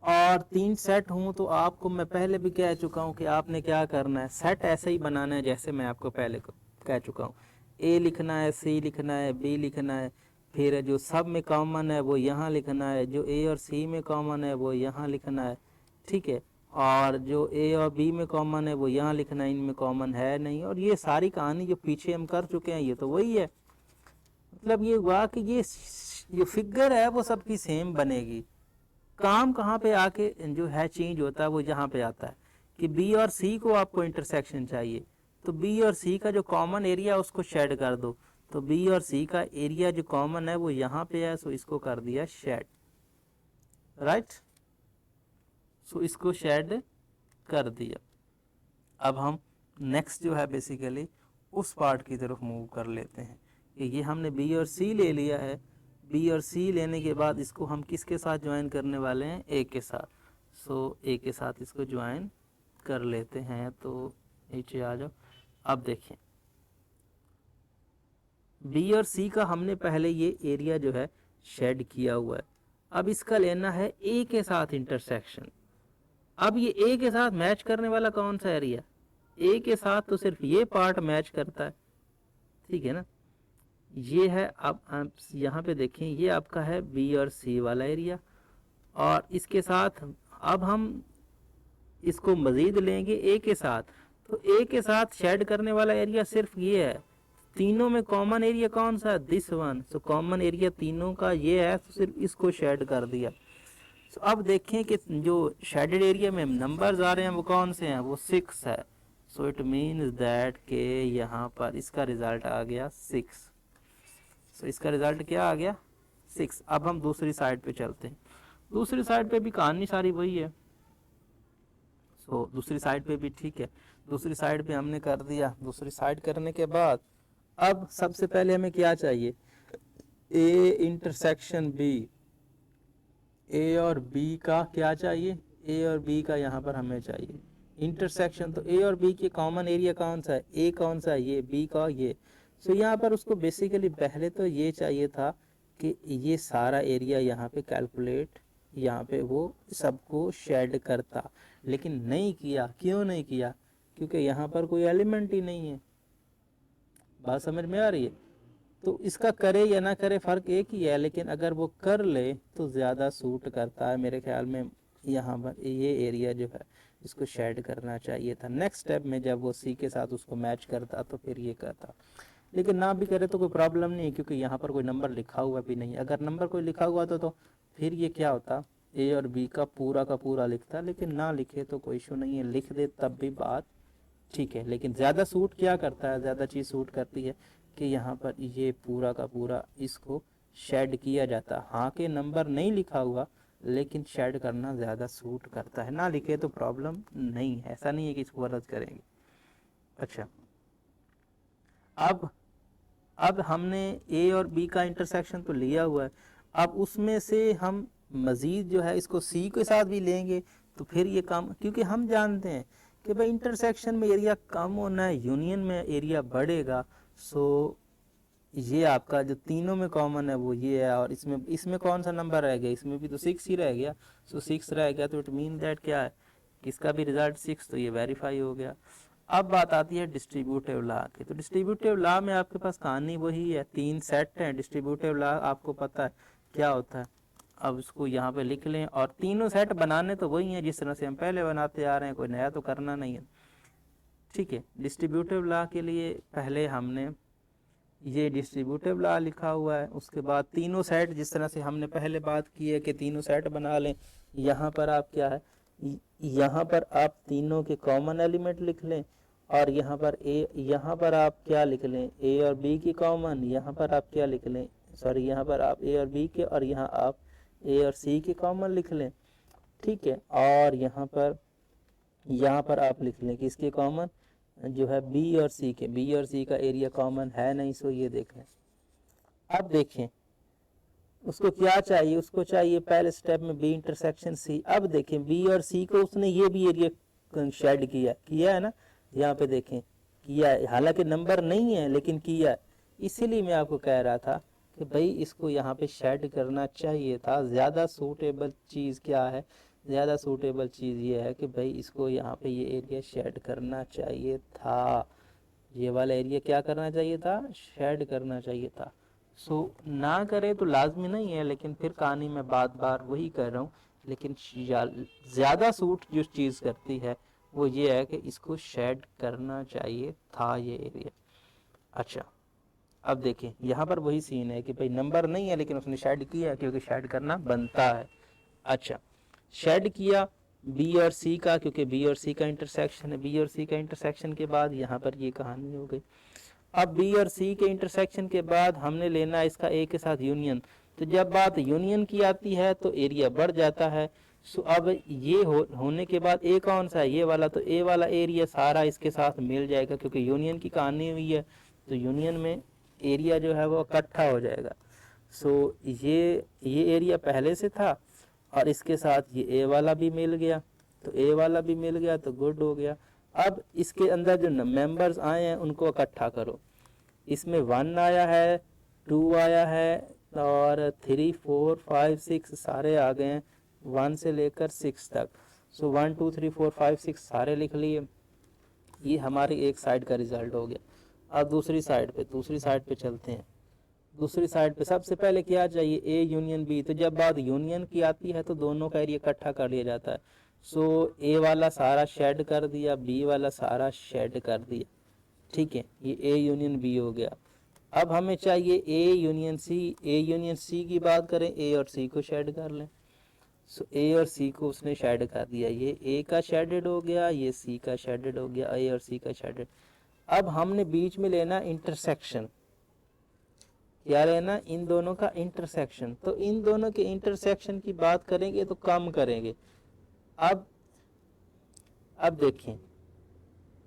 [SPEAKER 1] और 3 सेट हूँ तो आपको मैं पहले भी कह चुका हूँ कि आपने क्या करना है, सेट ऐसे ही बनाना है जैसे मैं आपको पहले कह चुका हूँ। ए लिखना है, सी लिखना है, बी लिखना है, फिर जो सब में कॉमन है वो यहाँ लिखना है, जो ए और सी में कॉमन है वो यहाँ लिखना है, ठीक है, और जो ए और बी में कॉमन है वो यहाँ लिखना है, इनमें कॉमन है नहीं। और ये सारी कहानी जो पीछे हम कर चुके हैं ये तो वही है। मतलब ये हुआ कि ये जो फिगर है वो सबकी सेम बनेगी। काम कहाँ पे आके जो है चेंज होता है वो यहाँ पे आता है कि बी और सी को आपको इंटरसेक्शन चाहिए, तो बी और सी का जो कॉमन एरिया उसको शेड कर दो। तो बी और सी का एरिया जो कॉमन है वो यहाँ पे है, सो इसको कर दिया शेड, राइट। सो इसको शेड कर दिया। अब हम नेक्स्ट जो है बेसिकली उस पार्ट की तरफ मूव कर लेते हैं कि ये हमने बी और सी ले लिया है। बी और सी लेने के बाद इसको हम किसके साथ ज्वाइन करने वाले हैं? ए के साथ। सो ए के साथ इसको ज्वाइन कर लेते हैं। तो नीचे आ जाओ। अब देखें बी और सी का हमने पहले ये एरिया जो है शेड किया हुआ है। अब इसका लेना है ए के साथ इंटरसेक्शन। अब ये ए के साथ मैच करने वाला कौन सा एरिया? ए के साथ तो सिर्फ ये पार्ट मैच करता है, ठीक है ना। ये है, अब आप यहाँ पे देखें, ये आपका है बी और सी वाला एरिया, और इसके साथ अब हम इसको मजीद लेंगे ए के साथ, तो ए के साथ शेड करने वाला एरिया सिर्फ ये है। तीनों में कॉमन एरिया कौन सा है, this one. So common area तीनों का ये है, तो सिर्फ इसको शेड कर दिया। सो अब देखें कि जो शेडेड एरिया में नंबर्स आ रहे हैं वो कौन से हैं, वो 6 है। सो इट मीन्स दैट के यहाँ पर इसका रिजल्ट आ गया 6। सो इसका रिजल्ट क्या आ गया, 6। अब हम दूसरी साइड पे चलते हैं। दूसरी साइड पे भी कहानी सारी वही है। सो दूसरी साइड पे भी ठीक है, दूसरी साइड पे हमने कर दिया। दूसरी साइड करने के बाद अब सबसे पहले हमें क्या चाहिए, ए इंटरसेक्शन बी। ए और बी का क्या चाहिए, ए और बी का यहाँ पर हमें चाहिए इंटरसेक्शन। तो ए और बी के कॉमन एरिया कौन सा है, ए कौन सा है, ये, बी का ये। सो यहाँ पर उसको बेसिकली पहले तो ये चाहिए था कि ये सारा एरिया यहाँ पे कैलकुलेट, यहाँ पे वो सबको शेड करता, लेकिन नहीं किया। क्यों नहीं किया, क्योंकि यहाँ पर कोई एलिमेंट ही नहीं है। बात समझ में आ रही है। तो इसका करे या ना करे फर्क एक ही है, लेकिन अगर वो कर ले तो ज़्यादा सूट करता है मेरे ख्याल में। यहाँ पर ये एरिया जो है इसको शेड करना चाहिए था। नेक्स्ट स्टेप में जब वो सी के साथ उसको मैच करता तो फिर ये करता, लेकिन ना भी करे तो कोई प्रॉब्लम नहीं है, क्योंकि यहाँ पर कोई नंबर लिखा हुआ भी नहीं। अगर नंबर कोई लिखा हुआ तो फिर ये क्या होता, ए और बी का पूरा लिखता, लेकिन ना लिखे तो कोई इशू नहीं है, लिख दे तब भी बात ठीक है। लेकिन ज़्यादा सूट क्या करता है, ज़्यादा चीज़ सूट करती है कि यहाँ पर ये पूरा का पूरा इसको शेड किया जाता। हाँ के नंबर नहीं लिखा हुआ, लेकिन शेड करना ज़्यादा सूट करता है। ना लिखे तो प्रॉब्लम नहीं है, ऐसा नहीं है कि इसको रद्द करेंगे। अच्छा, अब हमने ए और बी का इंटरसेक्शन तो लिया हुआ है, अब उसमें से हम मज़ीद जो है इसको सी के साथ भी लेंगे तो फिर ये काम, क्योंकि हम जानते हैं कि भाई इंटरसेक्शन में एरिया कम होना है, यूनियन में एरिया बढ़ेगा। सो ये आपका जो तीनों में कॉमन है वो ये है, और इसमें इसमें कौन सा नंबर रह गया, इसमें भी तो 6 ही रह गया। सो 6 रह गया तो इट मीन दैट क्या है, इसका भी रिजल्ट 6, तो ये वेरीफाई हो गया। अब बात आती है डिस्ट्रीब्यूटिव लॉ की। तो डिस्ट्रीब्यूटिव लॉ में आपके पास कहानी वही है, 3 सेट हैं। डिस्ट्रीब्यूटिव लॉ आपको पता है क्या होता है। अब इसको यहाँ पे लिख लें, और तीनों सेट बनाने तो वही हैं जिस तरह से हम पहले बनाते आ रहे हैं, कोई नया तो करना नहीं है, ठीक है। डिस्ट्रीब्यूटिव लॉ के लिए पहले हमने ये डिस्ट्रीब्यूटिव लॉ लिखा हुआ है, उसके बाद तीनों सेट जिस तरह से हमने पहले बात की है कि तीनों सेट बना लें। यहाँ पर आप क्या है, यहाँ पर आप तीनों के कॉमन एलिमेंट लिख लें, और यहाँ पर यहाँ पर आप क्या लिख लें, ए और बी की कॉमन। यहाँ पर आप क्या लिख लें, सॉरी, यहाँ पर आप ए और बी के, और यहाँ आप ए और सी के कॉमन लिख लें, ठीक है। और यहाँ पर आप लिख लें कि इसके कॉमन जो है बी और सी के, बी और सी का एरिया कॉमन है नहीं। सो ये देखें, अब देखें उसको क्या चाहिए, उसको चाहिए पहले स्टेप में बी इंटरसेक्शन सी। अब देखें बी और सी को उसने ये भी एरिया शेड किया है ना, यहाँ पे देखें किया है, हालांकि नंबर नहीं है लेकिन किया है। इसीलिए मैं आपको कह रहा था कि भाई इसको यहाँ पे शेड करना चाहिए था। ज़्यादा सूटेबल चीज़ क्या है, ज़्यादा सूटेबल चीज़ ये है कि भाई इसको यहाँ पे ये एरिया शेड करना चाहिए था, ये वाला एरिया क्या करना चाहिए था, शेड करना चाहिए था। सो ना करे तो लाजमी नहीं है, लेकिन फिर कहानी में बार बार वही कर रहा हूँ, लेकिन ज़्यादा सूट जो चीज़ करती है वो ये है कि इसको शेड करना चाहिए था ये एरिया। अच्छा, अब देखें यहाँ पर वही सीन है कि भाई नंबर नहीं है लेकिन उसने शेड किया, क्योंकि शेड करना बनता है। अच्छा, शेड किया बी और सी का, क्योंकि बी और सी का इंटरसेक्शन है। बी और सी का इंटरसेक्शन के बाद यहाँ पर ये कहानी हो गई। अब बी और सी के इंटरसेक्शन के बाद हमने लेना है इसका ए के साथ यूनियन। तो जब बात यूनियन की आती है तो एरिया बढ़ जाता है। सो अब ये होने के बाद ए कौन सा है, ये वाला, तो ए वाला एरिया सारा इसके साथ मिल जाएगा, क्योंकि यूनियन की कहानी हुई है तो यूनियन में एरिया जो है वो इकट्ठा हो जाएगा। सो ये एरिया पहले से था, और इसके साथ ये ए वाला भी मिल गया, तो ए वाला भी मिल गया तो गुड हो गया। अब इसके अंदर जो मेंबर्स आए हैं उनको इकट्ठा करो। इसमें 1 आया है, 2 आया है, और 3 4 5 6 सारे आ गए हैं, 1 से लेकर 6 तक। सो 1 2 3 4 5 6 सारे लिख लिए। ये हमारी एक साइड का रिजल्ट हो गया। अब दूसरी साइड पे चलते हैं। दूसरी साइड पे सबसे पहले क्या चाहिए, ए यूनियन बी। तो जब बात यूनियन की आती है तो दोनों का एरिया इकट्ठा कर लिया जाता है। सो ए वाला सारा शेड कर दिया, बी वाला सारा शेड कर दिया, ठीक है, ये ए यूनियन बी हो गया। अब हमें चाहिए ए यूनियन सी। ए यूनियन सी की बात करें, ए और सी को शेड कर लें। सो ए और सी को उसने शेड कर दिया, ये ए का शेडेड हो गया, ये सी का शेडेड हो गया, ए और सी का शेडेड। अब हमने बीच में लेना इंटरसेक्शन। क्या लेना, इन दोनों का इंटरसेक्शन। तो इन दोनों के इंटरसेक्शन की बात करेंगे तो कम करेंगे। अब देखें,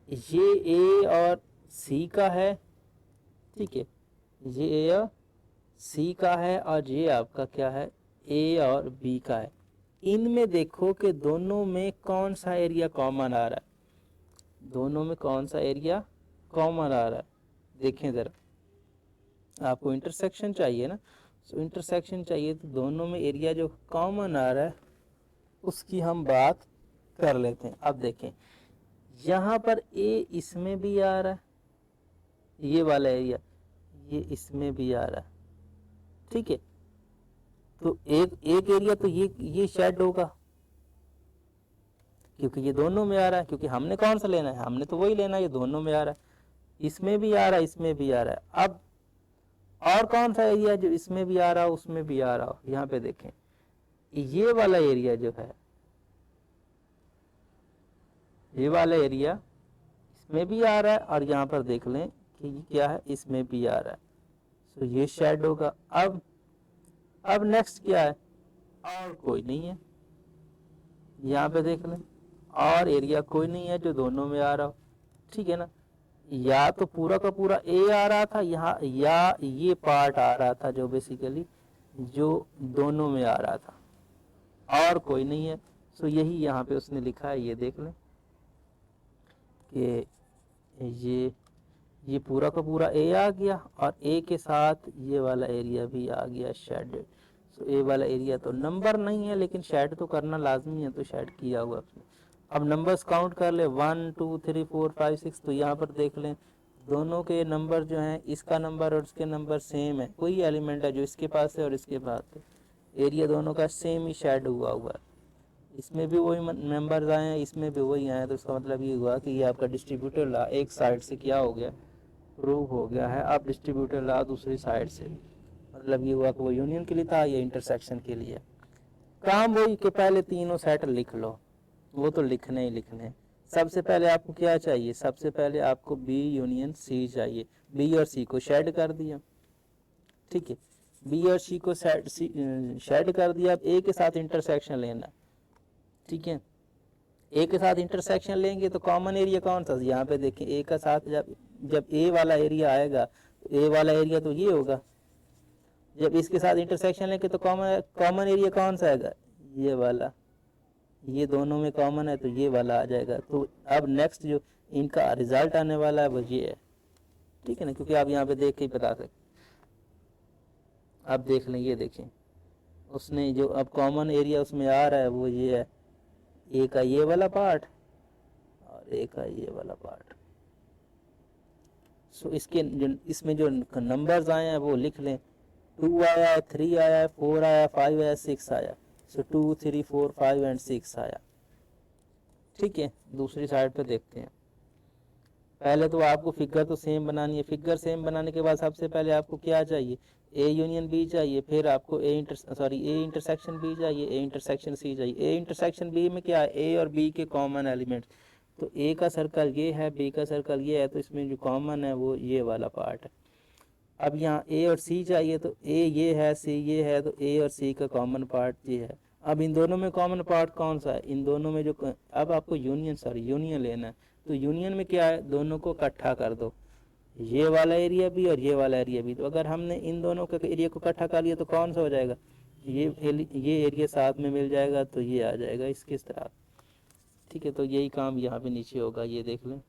[SPEAKER 1] ये ए और सी का है, ठीक है, ये ए और सी का है, और ये आपका क्या है, ए और बी का है। इनमें देखो कि दोनों में कौन सा एरिया कॉमन आ रहा है, दोनों में कौन सा एरिया कॉमन आ रहा है। देखें ज़रा, आपको इंटरसेक्शन चाहिए ना, सो इंटरसेक्शन चाहिए तो दोनों में एरिया जो कॉमन आ रहा है उसकी हम बात कर लेते हैं। अब देखें, यहाँ पर ए इसमें भी आ रहा है, ये वाला एरिया ये इसमें भी आ रहा है, ठीक है। तो एक एरिया तो ये शेड होगा, क्योंकि ये दोनों में आ रहा है, क्योंकि हमने कौन सा लेना है, हमने तो वही लेना है, ये दोनों में आ रहा है, इसमें भी आ रहा है, इसमें भी आ रहा है। अब और कौन सा एरिया जो इसमें भी आ रहा हो उसमें भी आ रहा हो, यहाँ पे देखें, ये वाला एरिया जो है, ये वाला एरिया इसमें भी आ रहा है, और यहाँ पर देख लें कि ये क्या है, इसमें भी आ रहा है। तो ये शेड होगा। अब नेक्स्ट क्या है, और कोई नहीं है, यहाँ पे देख लें, और एरिया कोई नहीं है जो दोनों में आ रहा हो, ठीक है ना। या तो पूरा का पूरा ए आ रहा था यहाँ, या ये पार्ट आ रहा था जो बेसिकली जो दोनों में आ रहा था, और कोई नहीं है। सो यही यहाँ पे उसने लिखा है, ये देख लें कि ये पूरा का पूरा ए आ गया, और ए के साथ ये वाला एरिया भी आ गया शेडेड। सो ए वाला एरिया तो नंबर नहीं है, लेकिन शेड तो करना लाजमी है, तो शेड किया हुआ उसने। अब नंबर्स काउंट कर ले, 1 2 3 4 5 6। तो यहाँ पर देख लें, दोनों के नंबर जो हैं, इसका नंबर और इसके नंबर सेम है, कोई एलिमेंट है जो इसके पास है और इसके पास है, एरिया दोनों का सेम ही शेड हुआ है। इसमें भी वही नंबर्स आए हैं, इसमें भी वही आए हैं, तो इसका मतलब ये हुआ कि ये आपका डिस्ट्रीब्यूटर ला एक साइड से क्या हो गया, प्रूव हो गया है। अब डिस्ट्रीब्यूटर ला दूसरी साइड से, मतलब ये हुआ कि वो यूनियन के लिए था, ये इंटरसेक्शन के लिए। काम वही कि पहले तीनों सेट लिख लो, वो तो लिखने ही लिखने। सबसे पहले आपको क्या चाहिए, सबसे पहले आपको बी यूनियन सी चाहिए। बी और सी को शेड कर दिया, ठीक है, बी और सी को शेड कर दिया। अब ए के साथ इंटरसेक्शन लेना, ठीक है, ए के साथ इंटरसेक्शन लेंगे तो कॉमन एरिया कौन सा, यहाँ पे देखें, ए का साथ जब ए वाला एरिया आएगा तो ए वाला एरिया तो ये होगा। जब इसके साथ इंटरसेक्शन लेंगे तो कॉमन एरिया कौन सा आएगा, ये वाला, ये दोनों में कॉमन है तो ये वाला आ जाएगा। तो अब नेक्स्ट जो इनका रिजल्ट आने वाला है वो ये है, ठीक है ना, क्योंकि आप यहाँ पे देख के ही बता सकते। अब देख लें, ये देखें, उसने जो अब कॉमन एरिया उसमें आ रहा है वो ये है, ए का ये वाला पार्ट और ए का ये वाला पार्ट। सो इसमें जो नंबर्स आए हैं वो लिख लें, 2 आया है, 3 आया है, 4 आया, 5 आया, 6 आया। सो 2 3 4 5 एंड 6 आया, ठीक है। दूसरी साइड पे देखते हैं। पहले तो आपको फिगर तो सेम बनानी है। फिगर सेम बनाने के बाद सबसे पहले आपको क्या चाहिए, ए यूनियन बी चाहिए, फिर आपको ए इंटरसेक्शन बी चाहिए, ए इंटरसेक्शन सी चाहिए। ए इंटरसेक्शन बी में क्या है, ए और बी के कॉमन एलिमेंट। तो ए का सर्कल ये है, बी का सर्कल ये है, तो इसमें जो कॉमन है वो ये वाला पार्ट है। अब यहाँ ए और सी चाहिए, तो ए ये है, सी ये है, तो ए और सी का कॉमन पार्ट ये है। अब इन दोनों में कॉमन पार्ट कौन सा है, इन दोनों में जो अब आपको यूनियन लेना है। तो यूनियन में क्या है, दोनों को इकट्ठा कर दो, ये वाला एरिया भी और ये वाला एरिया भी। तो अगर हमने इन दोनों के एरिया को इकट्ठा कर लिया तो कौन सा हो जाएगा, ये एरिया साथ में मिल जाएगा, तो ये आ जाएगा इसके तरह, ठीक है। तो यही काम यहाँ पे नीचे होगा, ये देख लें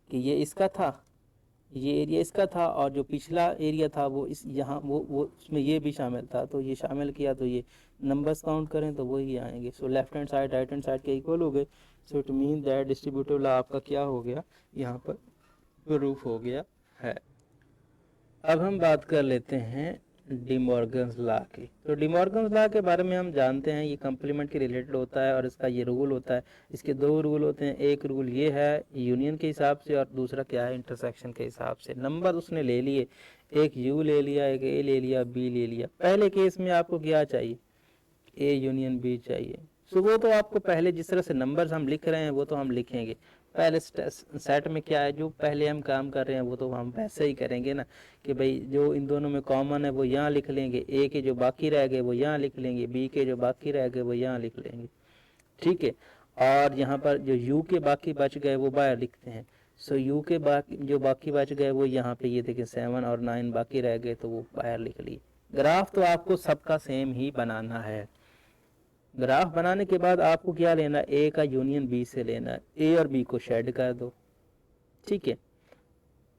[SPEAKER 1] कि ये इसका था, ये एरिया इसका था, और जो पिछला एरिया था वो इस यहाँ वो उसमें ये भी शामिल था, तो ये शामिल किया, तो ये नंबर्स काउंट करें तो वही आएंगे। So left hand side right hand side के इक्वल हो गए। So it mean that distributive law आपका क्या हो गया, यहाँ पर प्रूफ हो गया है। अब हम बात कर लेते हैं डिमॉर्गन्स लॉ की। तो डिमॉर्गन्स लॉ के बारे में हम जानते हैं, ये कंप्लीमेंट के रिलेटेड होता है और इसका ये रूल होता है। इसके दो रूल होते हैं, एक रूल ये है यूनियन के हिसाब से और दूसरा क्या है, इंटरसेक्शन के हिसाब से। नंबर उसने ले लिए, एक यू ले लिया, एक ए ले लिया, बी ले लिया। पहले केस में आपको क्या चाहिए, ए यूनियन बी चाहिए। सो वो तो आपको पहले जिस तरह से नंबर्स हम लिख रहे हैं वो तो हम लिखेंगे। पहले सेट में क्या है, जो पहले हम काम कर रहे हैं वो तो हम वैसे ही करेंगे ना, कि भाई जो इन दोनों में कॉमन है वो यहाँ लिख लेंगे, ए के जो बाकी रह गए वो यहाँ लिख लेंगे, बी के जो बाकी रह गए वो यहाँ लिख लेंगे, ठीक है। और यहाँ पर जो यू के बाकी बच गए वो बाहर लिखते हैं। सो यू के बाकी जो बाकी बच गए वो यहाँ पे, ये देखें 7 और 9 बाकी रह गए तो वो बाहर लिख लिए। ग्राफ तो आपको सबका सेम ही बनाना है। ग्राफ बनाने के बाद आपको क्या लेना है, ए का यूनियन बी से लेना है। ए और बी को शेड कर दो, ठीक है,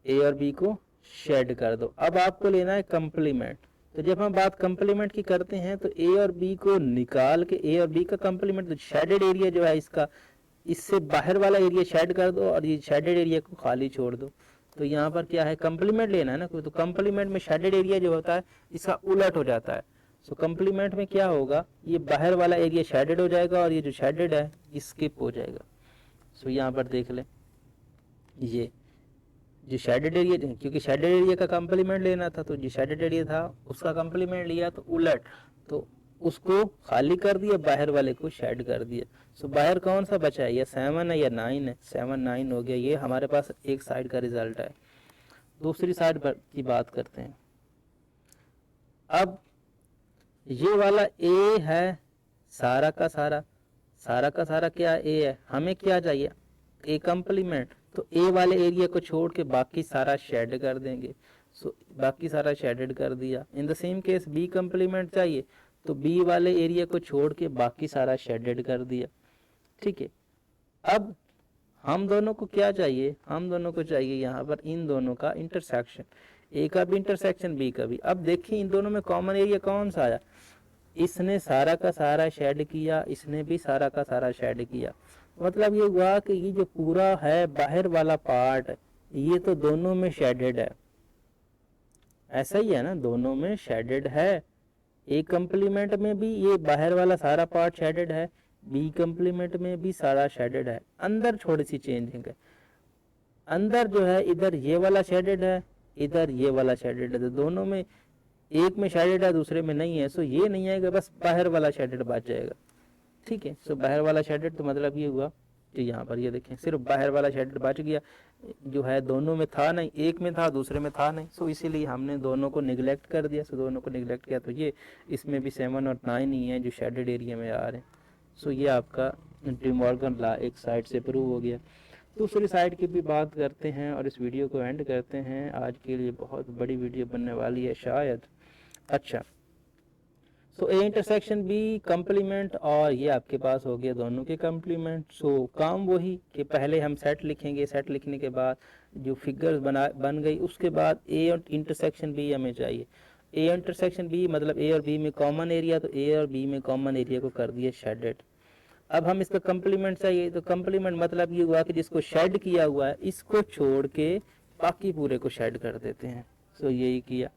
[SPEAKER 1] ए और बी को शेड कर दो। अब आपको लेना है कंप्लीमेंट। तो जब हम बात कंप्लीमेंट की करते हैं तो ए और बी को निकाल के, ए और बी का कंप्लीमेंट, तो शेडेड एरिया जो है इसका, इससे बाहर वाला एरिया शेड कर दो और ये शेडेड एरिया को खाली छोड़ दो। तो यहाँ पर क्या है, कंप्लीमेंट लेना है ना कोई, तो कंप्लीमेंट में शेडेड एरिया जो होता है इसका उलट हो जाता है। सो कंप्लीमेंट में क्या होगा, ये बाहर वाला एरिया शेडेड हो जाएगा और ये जो शेडेड है ये स्किप हो जाएगा। सो यहाँ पर देख लें, ये जो शेडेड एरिया, क्योंकि शेडेड एरिया का कंप्लीमेंट लेना था, तो जो शेडेड एरिया था उसका कंप्लीमेंट लिया, तो उलट, तो उसको खाली कर दिया, बाहर वाले को शेड कर दिया। सो बाहर कौन सा बचा है, या 7 है या 9 है, 7 9 हो गया। ये हमारे पास एक साइड का रिजल्ट है। दूसरी साइड पर की बात करते हैं। अब ये वाला ए है, सारा का सारा, सारा का सारा क्या ए है, हमें क्या चाहिए, ए कंप्लीमेंट। तो ए वाले एरिया को छोड़ के बाकी सारा शेड कर देंगे। सो बाकी सारा शेडेड कर दिया। In the same case B complement चाहिए, तो बी वाले एरिया को छोड़ के बाकी सारा शेडेड कर दिया, ठीक है। अब हम दोनों को क्या चाहिए, हम दोनों को चाहिए यहाँ पर इन दोनों का इंटरसेक्शन, ए का भी इंटरसेक्शन बी का भी। अब देखिए इन दोनों में कॉमन एरिया कौन सा आया, इसने सारा का सारा शेड किया, इसने भी सारा का सारा शेड किया। मतलब ये हुआ कि ये जो पूरा है बाहर वाला पार्ट, ये तो दोनों में शेडेड है। ऐसा ही है ना, दोनों में शेडेड है। ए कंप्लीमेंट में भी ये बाहर वाला सारा पार्ट शेडेड है, बी कंप्लीमेंट में भी सारा शेडेड है। अंदर थोड़ी सी चेंजिंग है, अंदर जो है इधर ये वाला शेडेड है, इधर ये वाला शेडेड है। तो दोनों में, एक में शेडेड है दूसरे में नहीं है। सो ये नहीं आएगा, बस बाहर वाला शेडेड बच जाएगा, ठीक है। सो बाहर वाला शेडेड, तो मतलब ये हुआ कि यहाँ पर ये देखें सिर्फ बाहर वाला शेडेड बच गया, जो है दोनों में था नहीं, एक में था दूसरे में था नहीं। सो इसीलिए हमने दोनों को निगलेक्ट कर दिया। सो दोनों को निगलेक्ट किया तो ये इसमें भी 7 और 9 ही है जो शेडेड एरिया में आ रहे हैं। सो ये आपका डिमॉर्गन लॉ एक साइड से प्रूव हो गया। दूसरी साइड की भी बात करते हैं और इस वीडियो को एंड करते हैं। आज के लिए बहुत बड़ी वीडियो बनने वाली है शायद। अच्छा, सो ए इंटरसेक्शन बी कंप्लीमेंट, और ये आपके पास हो गया दोनों के कंप्लीमेंट। सो काम वही कि पहले हम सेट लिखेंगे, सेट लिखने के बाद जो फिगर्स बन गई, उसके बाद ए और इंटरसेक्शन बी हमें चाहिए। ए इंटरसेक्शन बी मतलब ए और बी में कॉमन एरिया, तो ए और बी में कॉमन एरिया को कर दिया शेडेड। अब हम इसका कंप्लीमेंट चाहिए, तो कंप्लीमेंट मतलब ये हुआ कि जिसको शेड किया हुआ है इसको छोड़ के बाकी पूरे को शेड कर देते हैं। सो यही किया,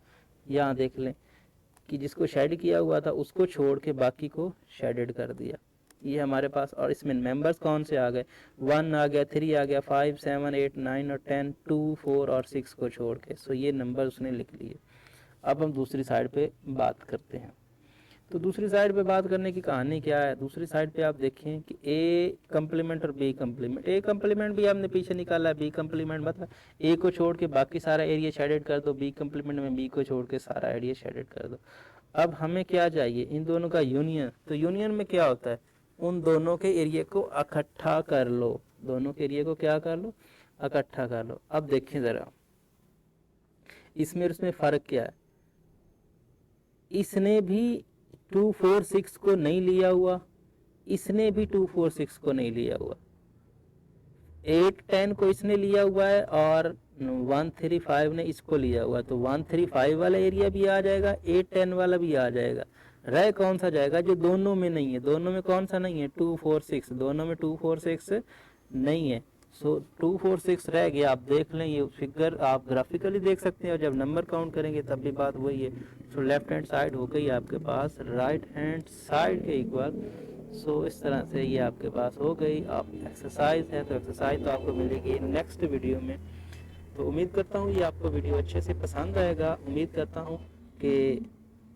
[SPEAKER 1] यहाँ देख लें कि जिसको शेड किया हुआ था उसको छोड़ के बाकी को शेडेड कर दिया। ये हमारे पास, और इसमें मेंबर्स कौन से आ गए, 1 आ गया, 3 आ गया, 5 7 8 9 और 10, 2 4 और 6 को छोड़ के। सो ये नंबर उसने लिख लिए। अब हम दूसरी साइड पे बात करते हैं। तो दूसरी साइड पे बात करने की कहानी क्या है, दूसरी साइड पे आप देखें कि ए कंप्लीमेंट और बी कंप्लीमेंट। ए कंप्लीमेंट भी हमने पीछे निकाला है, बी कंप्लीमेंट मतलब ए को छोड़ के बाकी सारा एरिया शेडेड कर दो, बी कंप्लीमेंट में बी को छोड़ के सारा एरिया शेडेड कर दो। अब हमें क्या चाहिए, इन दोनों का यूनियन। तो यूनियन में क्या होता है, उन दोनों के एरिया को इकट्ठा कर लो, दोनों के एरिया को क्या कर लो, इकट्ठा कर लो। अब देखें ज़रा इसमें और इसमें फ़र्क क्या है, इसने भी 2 4 6 को नहीं लिया हुआ, इसने भी 2 4 6 को नहीं लिया हुआ। 810 को इसने लिया हुआ है और 135 ने इसको लिया हुआ है, तो 135 वाला एरिया भी आ जाएगा, 810 वाला भी आ जाएगा। रह कौन सा जाएगा जो दोनों में नहीं है, दोनों में कौन सा नहीं है, 246, दोनों में 246 नहीं है। सो 246 रह गया। आप देख लें, ये फिगर आप ग्राफिकली देख सकते हैं और जब नंबर काउंट करेंगे तब भी बात वही है। सो लेफ्ट हैंड साइड हो गई आपके पास राइट हैंड साइड के इक्वल। सो इस तरह से ये आपके पास हो गई। आप एक्सरसाइज है तो एक्सरसाइज तो आपको मिलेगी नेक्स्ट वीडियो में। तो उम्मीद करता हूँ ये आपको वीडियो अच्छे से पसंद आएगा। उम्मीद करता हूँ कि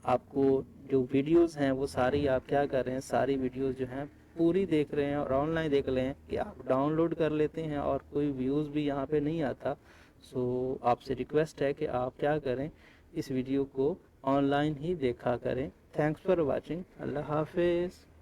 [SPEAKER 1] आपको जो वीडियोस हैं वो सारी आप क्या कर रहे हैं, सारी वीडियोस जो हैं पूरी देख रहे हैं और ऑनलाइन देख रहे हैं कि आप डाउनलोड कर लेते हैं और कोई व्यूज़ भी यहाँ पे नहीं आता। सो आपसे रिक्वेस्ट है कि आप क्या करें, इस वीडियो को ऑनलाइन ही देखा करें। Thanks for watching. अल्लाह हाफिज़।